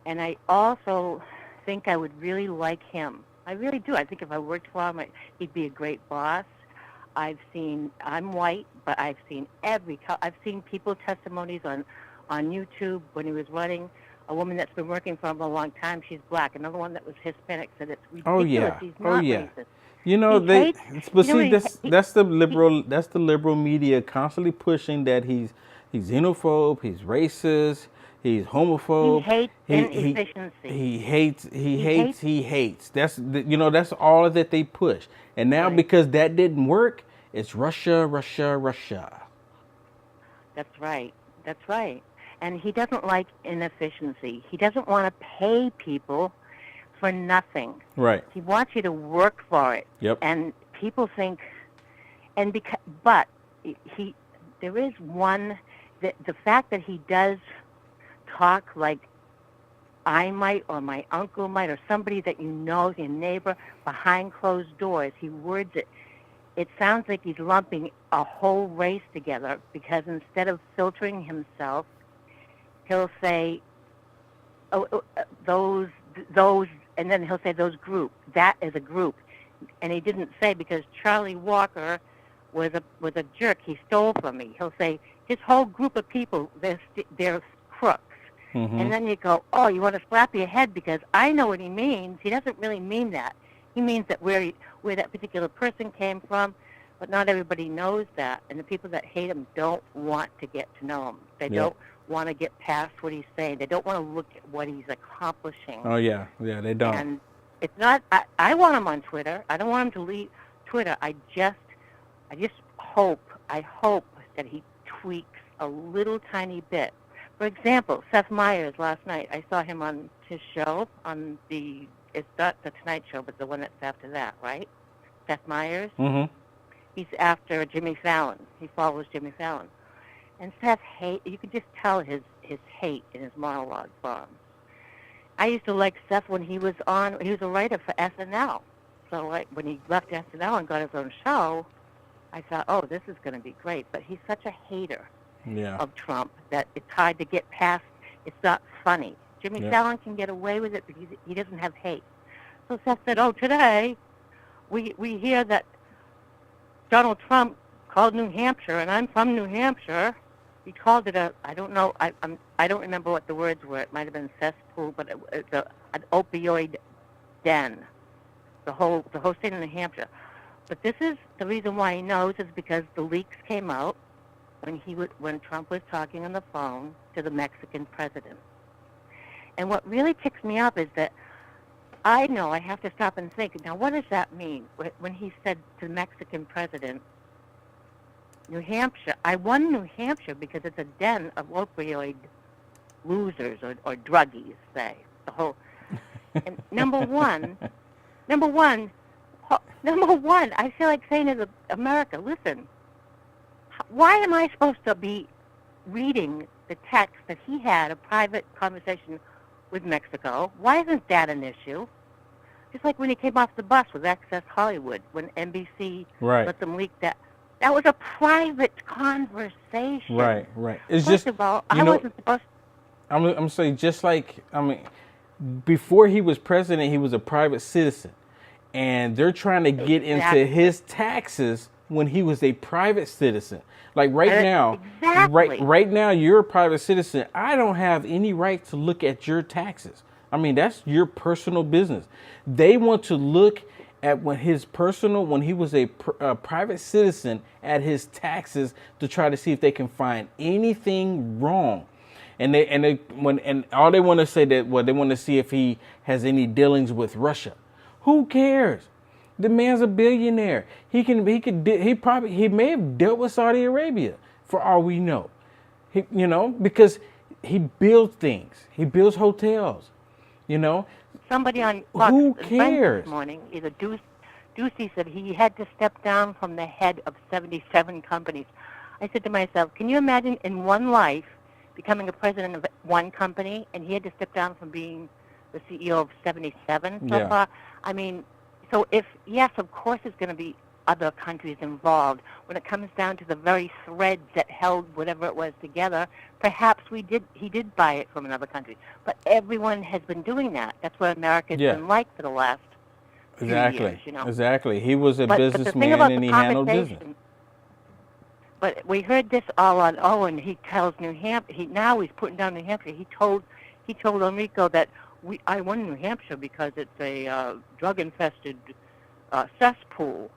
And I also think I would really like him. I really do. I think if I worked for him, he'd be a great boss. I'm white, but I've seen I've seen people's testimonies on YouTube when he was running. A woman that's been working for him a long time, she's black. Another one that was Hispanic said it's ridiculous. Oh yeah. He's not racist. You know, that's the liberal media constantly pushing that he's xenophobe, he's racist, he's homophobe. He hates inefficiency. He hates. That's all that they push. And now because that didn't work, it's Russia. That's right. That's right. And he doesn't like inefficiency. He doesn't want to pay people for nothing. Right. He wants you to work for it. Yep. And people think, but there is one, the fact that he does talk like I might, or my uncle might, or somebody that you know, your neighbor, behind closed doors, he words it. it sounds like he's lumping a whole race together, because instead of filtering himself, he'll say, those, and then he'll say those group. That is a group. And he didn't say, because Charlie Walker was a jerk. He stole from me. He'll say, his whole group of people, they're crooks. Mm-hmm. And then you go, oh, you want to slap your head, because I know what he means. He doesn't really mean that. He means that where that particular person came from, but not everybody knows that. And the people that hate him don't want to get to know him. They don't want to get past what he's saying. They don't want to look at what he's accomplishing. Oh, yeah, they don't. And it's not, I want him on Twitter. I don't want him to leave Twitter. I just hope that he tweaks a little tiny bit. For example, Seth Meyers last night, I saw him on his show, on it's not the Tonight Show, but the one that's after that, right? Seth Meyers? Mm-hmm. He's after Jimmy Fallon. He follows Jimmy Fallon. And Seth you can just tell his hate in his monologue for him. I used to like Seth when he was a writer for SNL. So when he left SNL and got his own show, I thought, oh, this is going to be great. But he's such a hater of Trump that it's hard to get past. It's not funny. Jimmy Fallon can get away with it because he doesn't have hate. So Seth said, oh, today we hear that Donald Trump called New Hampshire, and I'm from New Hampshire. He called it I don't know, I don't remember what the words were. It might have been cesspool, but it's an opioid den, the whole state of New Hampshire. But this is the reason why he knows, is because the leaks came out when Trump was talking on the phone to the Mexican president. And what really ticks me up is that I know I have to stop and think, now what does that mean? When he said to the Mexican president, New Hampshire, I won New Hampshire because it's a den of opioid losers or druggies, say. And number one, I feel like saying to America, listen, why am I supposed to be reading the text that he had a private conversation with Mexico? Why isn't that an issue? Just like when he came off the bus with Access Hollywood, when NBC let them leak that. That was a private conversation. Right. It's First of all, I wasn't supposed to. I'm going to say, just like, before he was president, he was a private citizen. And they're trying to get into his taxes when he was a private citizen. Like right now, right now, you're a private citizen. I don't have any right to look at your taxes. That's your personal business. They want to look at when he was a private citizen, at his taxes, to try to see if they can find anything wrong. And all they want to say they want to see if he has any dealings with Russia. Who cares? The man's a billionaire. He may have dealt with Saudi Arabia, for all we know. Because he builds things. He builds hotels. Somebody on Fox who cares? This morning, either Ducey said he had to step down from the head of 77 companies. I said to myself, can you imagine in one life becoming a president of one company, and he had to step down from being the CEO of 77 so far? So yes, of course there's going to be other countries involved. When it comes down to the very threads that held whatever it was together, perhaps he did buy it from another country. But everyone has been doing that. That's what America's been like for the last few years. Exactly. He was a businessman, and he handled business. But we heard this all on Owen. He tells New Hampshire. Now he's putting down New Hampshire. He told Enrico that I won New Hampshire because it's a drug-infested cesspool.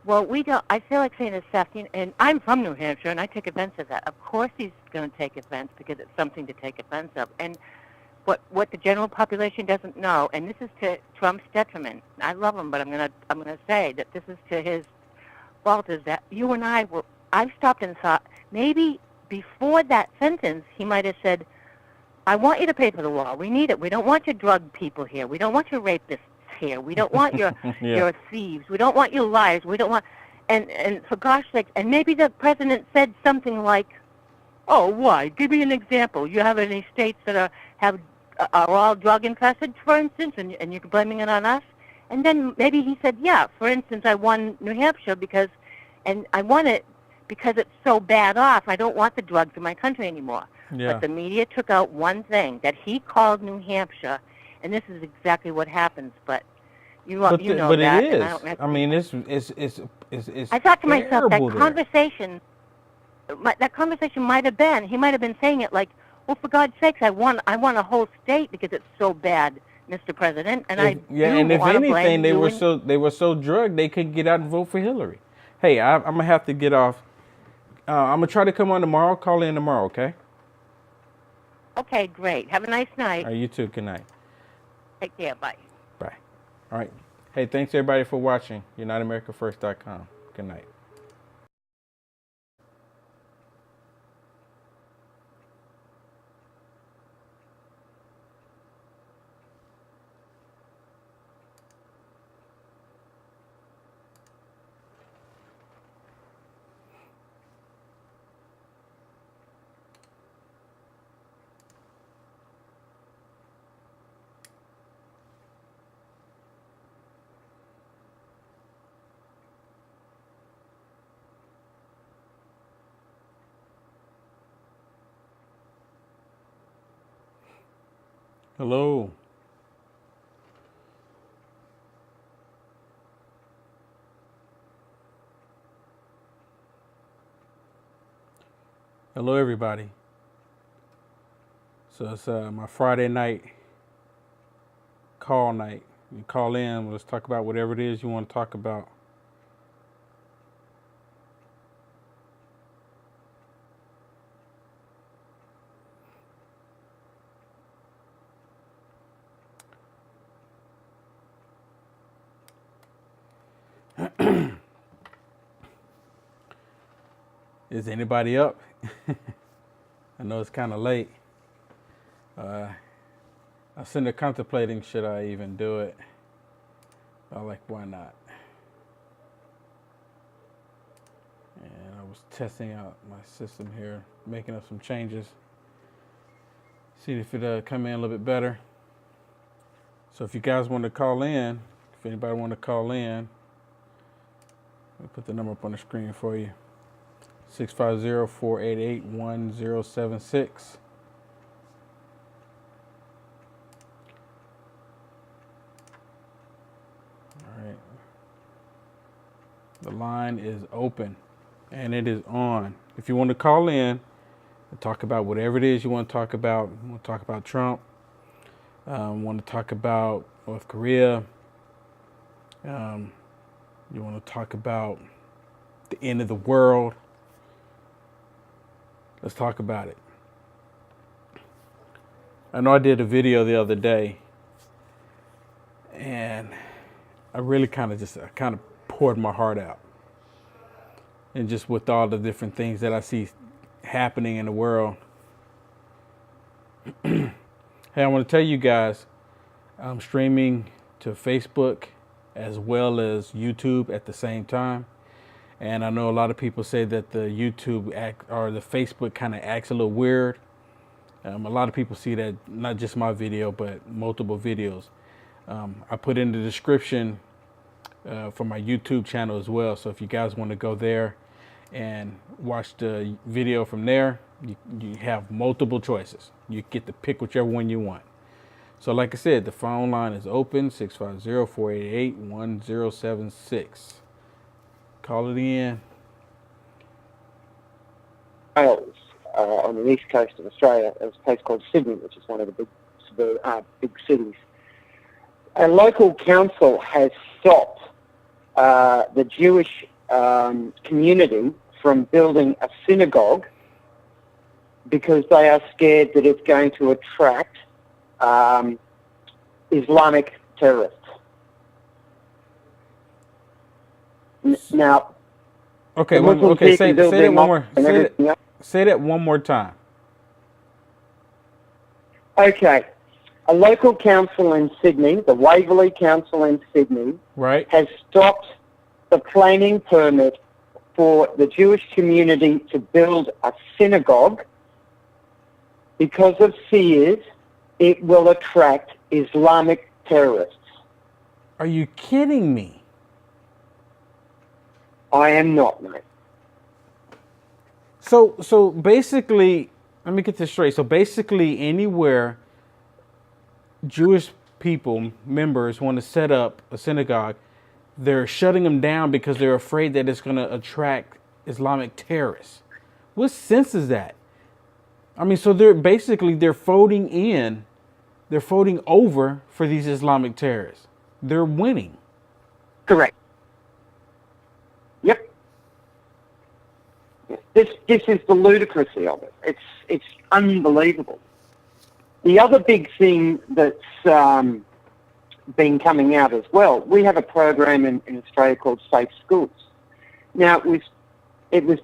Well, we don't. I feel like saying to Seth, and I'm from New Hampshire, and I take offense of that. Of course, he's going to take offense because it's something to take offense of. And what the general population doesn't know, and this is to Trump's detriment. I love him, but I'm gonna say that this is to his fault. Is that you and I've stopped and thought maybe before that sentence he might have said, I want you to pay for the wall. We need it. We don't want your drug people here. We don't want your rapists here. We don't want your your thieves. We don't want your liars. We don't want, and for gosh sake, and maybe the president said something like, oh, why? Give me an example. You have any states that are all drug infested, for instance, and you're blaming it on us? And then maybe he said, yeah, for instance, I won New Hampshire because And I want it because it's so bad off. I don't want the drugs in my country anymore. Yeah. But the media took out one thing, that he called New Hampshire, and this is exactly what happens. But you know But that. it And is. I mean, it's I thought to myself, that terrible there. conversation might have been, he might have been saying it like, well, for God's sakes, I want a whole state because it's so bad, Mr. President. And and if anything, they were so drugged they couldn't get out and vote for Hillary. Hey, I'm gonna have to get off. I'm gonna try to come on tomorrow. Call in tomorrow, okay? Okay, great. Have a nice night. All right, you too. Good night. Take care. Bye. Bye. All right. Hey, thanks everybody for watching. UnitedAmericaFirst.com. Good night. Hello. Hello, everybody. So it's my Friday night call night. You call in. Let's talk about whatever it is you want to talk about. Is anybody up? I know it's kind of late. I was sitting there contemplating, should I even do it? I'm like, why not? And I was testing out my system here, making up some changes. See if it come in a little bit better. So if you guys want to call in, if anybody want to call in, I'll put the number up on the screen for you. 650-488-1076. All right. The line is open and it is on. If you want to call in and talk about whatever it is you want to talk about, you want to talk about Trump, want to talk about North Korea, you want to talk about the end of the world, let's talk about it. I know I did a video the other day, and I really kind of poured my heart out. And just with all the different things that I see happening in the world. Hey, I want to tell you guys, I'm streaming to Facebook as well as YouTube at the same time. And I know a lot of people say that the YouTube or the Facebook kind of acts a little weird. A lot of people see that, not just my video, but multiple videos. I put in the description for my YouTube channel as well. So if you guys want to go there and watch the video from there, you have multiple choices. You get to pick whichever one you want. So like I said, the phone line is open, 650-488-1076. Call it in. Wales, on the east coast of Australia. There's a place called Sydney, which is one of the big cities. A local council has stopped the Jewish community from building a synagogue because they are scared that it's going to attract Islamic terrorists. Now, okay, say that one more. Say that one more time. Okay, a local council in Sydney, the Waverley Council in Sydney, right, has stopped the planning permit for the Jewish community to build a synagogue because of fears it will attract Islamic terrorists. Are you kidding me? I am not, mate. So basically, let me get this straight. So basically, anywhere Jewish people, members, want to set up a synagogue, they're shutting them down because they're afraid that it's going to attract Islamic terrorists. What sense is that? I mean, so they're voting over for these Islamic terrorists. They're winning. Correct. Yep. This is the ludicrousy of it. It's unbelievable. The other big thing that's been coming out as well, we have a program in Australia called Safe Schools. Now it was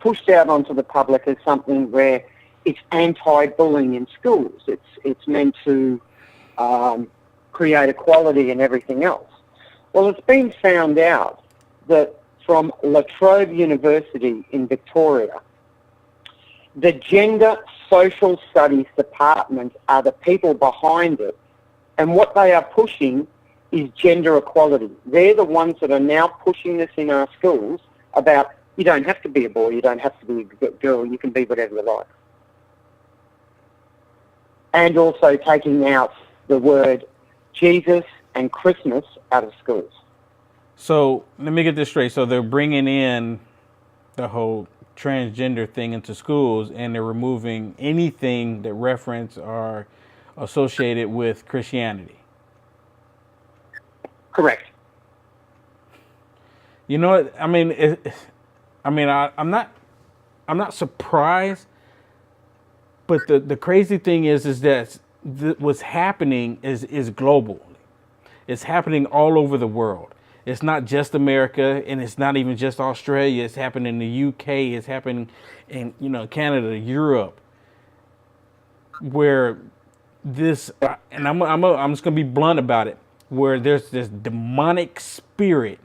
pushed out onto the public as something where it's anti-bullying in schools. It's meant to create equality and everything else. Well, it's been found out that from La Trobe University in Victoria, the Gender Social Studies Department are the people behind it, and what they are pushing is gender equality. They're the ones that are now pushing this in our schools about you don't have to be a boy, you don't have to be a girl, you can be whatever you like. And also taking out the word Jesus and Christmas out of schools. So let me get this straight. So they're bringing in the whole transgender thing into schools, and they're removing anything that reference or associated with Christianity. Correct. You know what? I mean, I'm not surprised, but the crazy thing is that what's happening is global. It's happening all over the world. It's not just America, and it's not even just Australia. It's happening in the UK. It's happening in Canada, Europe, where this and I'm just gonna be blunt about it, where there's this demonic spirit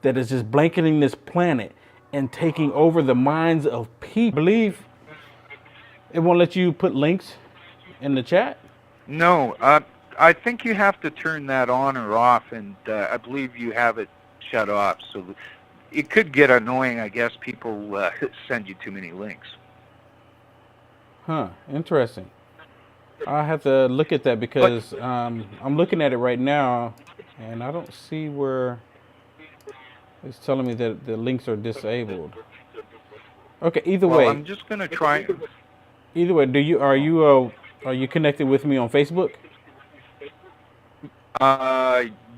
that is just blanketing this planet and taking over the minds of people. I believe it won't let you put links in the chat. No, I think you have to turn that on or off, and I believe you have it shut off. So it could get annoying, I guess. People send you too many links. Huh, interesting. I have to look at that because I'm looking at it right now, and I don't see where it's telling me that the links are disabled. Okay, either way. I'm just going to try. Either way, are you connected with me on Facebook?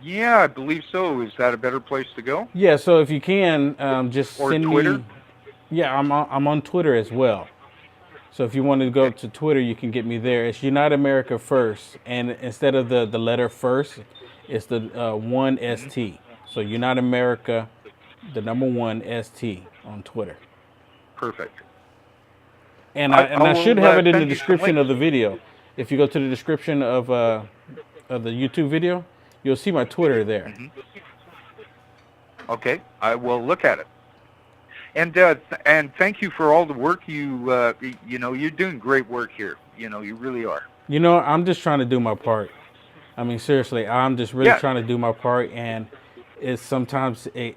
Yeah, I believe so. Is that a better place to go? Yeah, so if you can, just or send Twitter? me. Yeah, I'm on Twitter as well. So if you want to go to Twitter, you can get me there. It's Unite America First, and instead of the letter first, it's the 1ST. So Unite America, the number 1ST on Twitter. Perfect. And I should have it in the description of the video. If you go to the description of the YouTube video, you'll see my Twitter there. Mm-hmm. Okay, I will look at it. And thank you for all the work you're doing great work here. You really are. I'm just trying to do my part. I mean, seriously, I'm just really trying to do my part, and it's sometimes it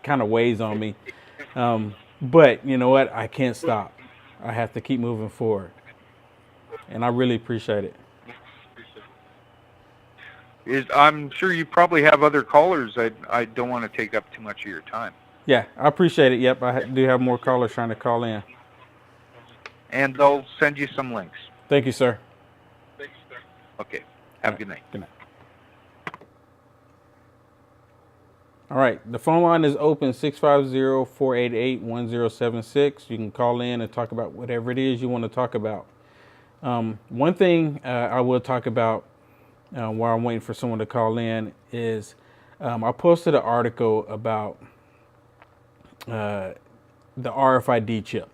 kind of weighs on me. But you know what? I can't stop. I have to keep moving forward, and I really appreciate it. I'm sure you probably have other callers. I don't want to take up too much of your time. Yeah, I appreciate it. Yep, I do have more callers trying to call in. And I'll send you some links. Thank you, sir. Okay. Have a good night. Good night. All right, the phone line is open, 650-488-1076. You can call in and talk about whatever it is you want to talk about. One thing I will talk about while I'm waiting for someone to call in is I posted an article about the RFID chip.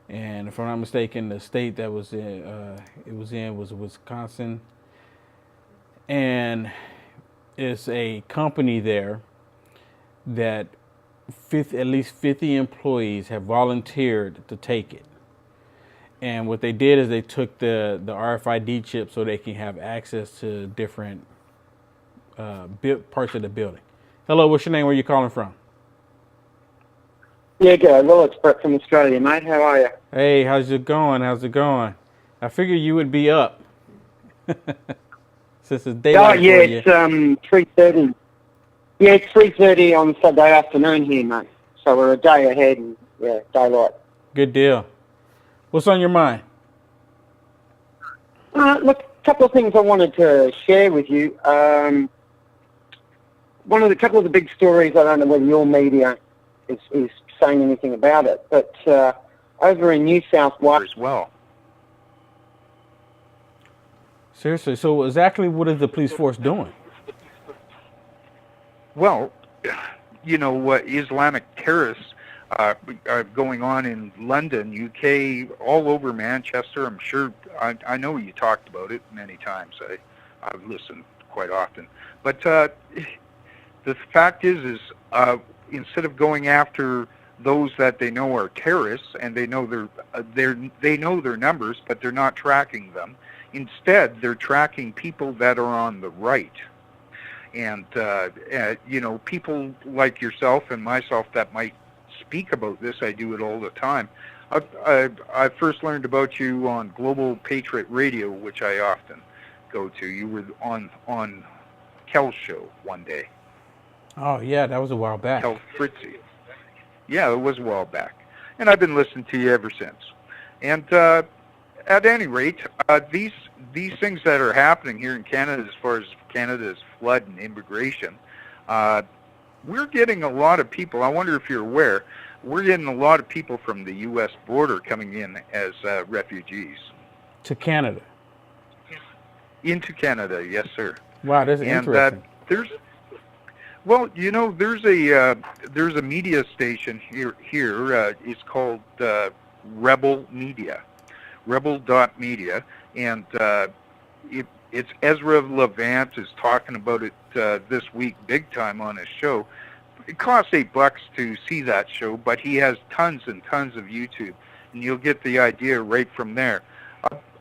And if I'm not mistaken, the state that was was Wisconsin. And it's a company there that at least 50 employees have volunteered to take it. And what they did is they took the RFID chip so they can have access to different parts of the building. Hello, what's your name? Where you calling from? Yeah, go. Well, it's Brett from Australia, mate. How are you? Hey, how's it going? How's it going? I figured you would be up since it's Oh, daylight yeah, for you. it's 3:30. Yeah, it's 3:30 on Saturday afternoon here, mate. So we're a day ahead, and yeah, daylight. Good deal. What's on your mind? Look, a couple of things I wanted to share with you. Couple of the big stories. I don't know whether your media is saying anything about it, but over in New South Wales as well. Seriously, so exactly what is the police force doing? Well, you know what Islamic terrorists are going on in London, UK, all over Manchester. I'm sure I know you talked about it many times. I've listened quite often. But the fact is instead of going after those that they know are terrorists and they know they know their numbers, but they're not tracking them. Instead, they're tracking people that are on the right. And, you know, people like yourself and myself that might speak about this, I do it all the time. I first learned about you on Global Patriot Radio, which I often go to. You were on Kel's show one day. Oh, yeah, that was a while back. Kel Fritzy. Yeah, it was a while back. And I've been listening to you ever since. And at any rate, these things that are happening here in Canada, as far as Canada's flood and immigration, we're getting a lot of people. I wonder if you're aware, we're getting a lot of people from the U.S. border coming in as refugees. To Canada? Into Canada, yes, sir. Wow, that's interesting. Well, you know, there's a media station here. It's called Rebel Media. Rebel.media, and it's Ezra Levant is talking about it this week big time on his show. It costs $8 to see that show, but he has tons and tons of YouTube, and you'll get the idea right from there.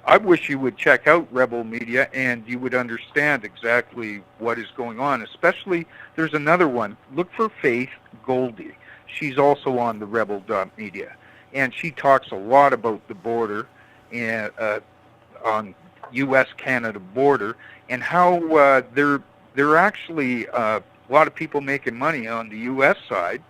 I wish you would check out Rebel Media and you would understand exactly what is going on. Especially, there's another one. Look for Faith Goldie. She's also on the Rebel.media, and she talks a lot about the border and on U.S.-Canada border, and how they're actually a lot of people making money on the U.S. side,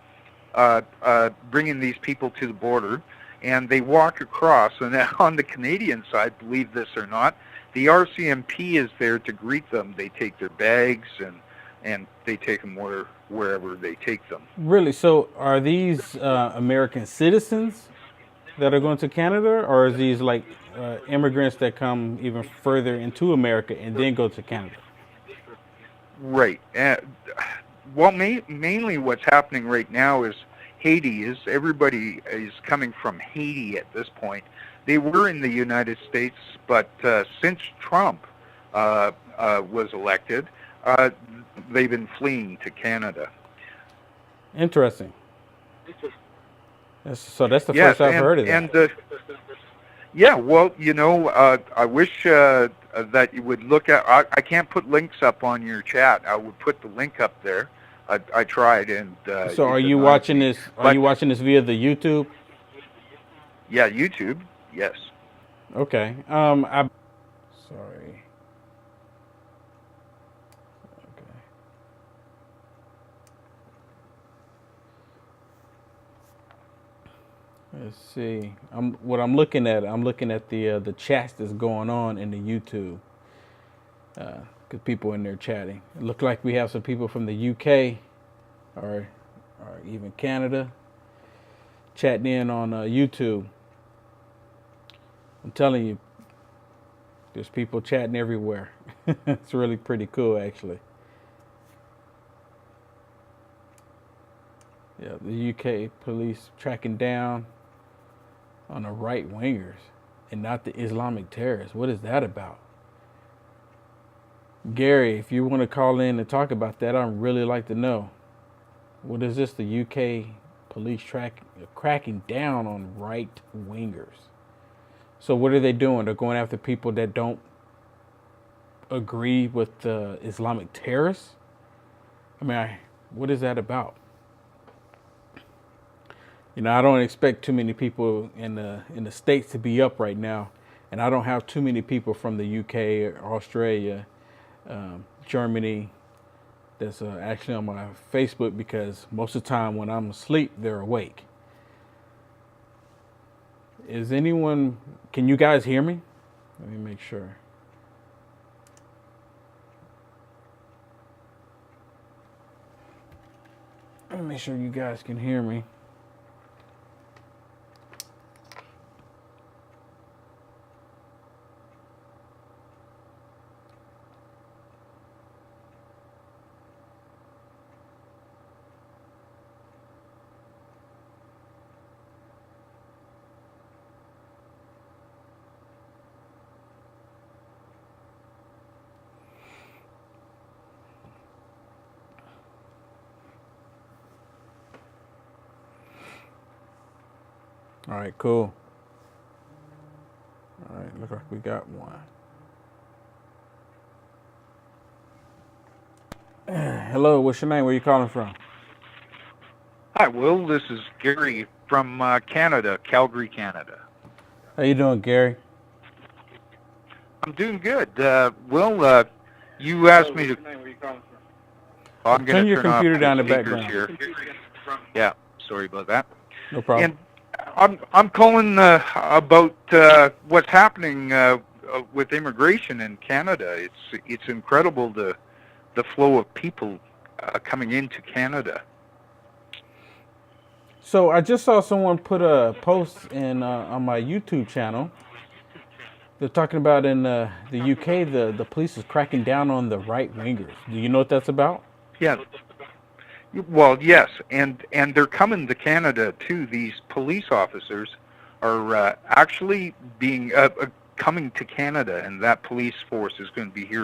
bringing these people to the border, and they walk across. And on the Canadian side, believe this or not, the RCMP is there to greet them. They take their bags and they take them wherever they take them. Really? So are these American citizens that are going to Canada, or is these like immigrants that come even further into America and then go to Canada? Right. Well, mainly what's happening right now is Haiti. Everybody is coming from Haiti at this point. They were in the United States, but since Trump was elected, they've been fleeing to Canada. Interesting. So that's the first I've heard of that. And yeah, well, you know, I wish that you would look at. I can't put links up on your chat. I would put the link up there. I tried, and so are you watching this? Are you watching this via the YouTube? Yeah, YouTube. Yes. Okay. Sorry. Okay. Let's see. I'm looking at the chats that's going on in the YouTube. Because people in there chatting. It looked like we have some people from the UK or even Canada chatting in on YouTube. I'm telling you, there's people chatting everywhere. It's really pretty cool, actually. Yeah, the UK police tracking down on the right-wingers and not the Islamic terrorists. What is that about? Gary, if you want to call in and talk about that, I'd really like to know. What is this? The UK police cracking down on right-wingers. So what are they doing? They're going after people that don't agree with the Islamic terrorists? I mean, what is that about? You know, I don't expect too many people in the States to be up right now, and I don't have too many people from the UK, or Australia, Germany that's actually on my Facebook, because most of the time when I'm asleep, they're awake. Is anyone? Can you guys hear me? Let me make sure. Let me make sure you guys can hear me. All right, cool. All right, look like we got one. Hello, what's your name? Where you calling from? Hi, Will. This is Gary from Canada, Calgary, Canada. How you doing, Gary? I'm doing good. Will, you asked me to... I'm Turn going to your turn off computer the down in the speakers background. here. Yeah, sorry about that. No problem. And I'm calling about what's happening with immigration in Canada. It's incredible the flow of people coming into Canada. So I just saw someone put a post in on my YouTube channel. They're talking about in the UK, the police is cracking down on the right wingers. Do you know what that's about? Yeah. Well, yes, and they're coming to Canada too. These police officers are actually being coming to Canada, and that police force is going to be here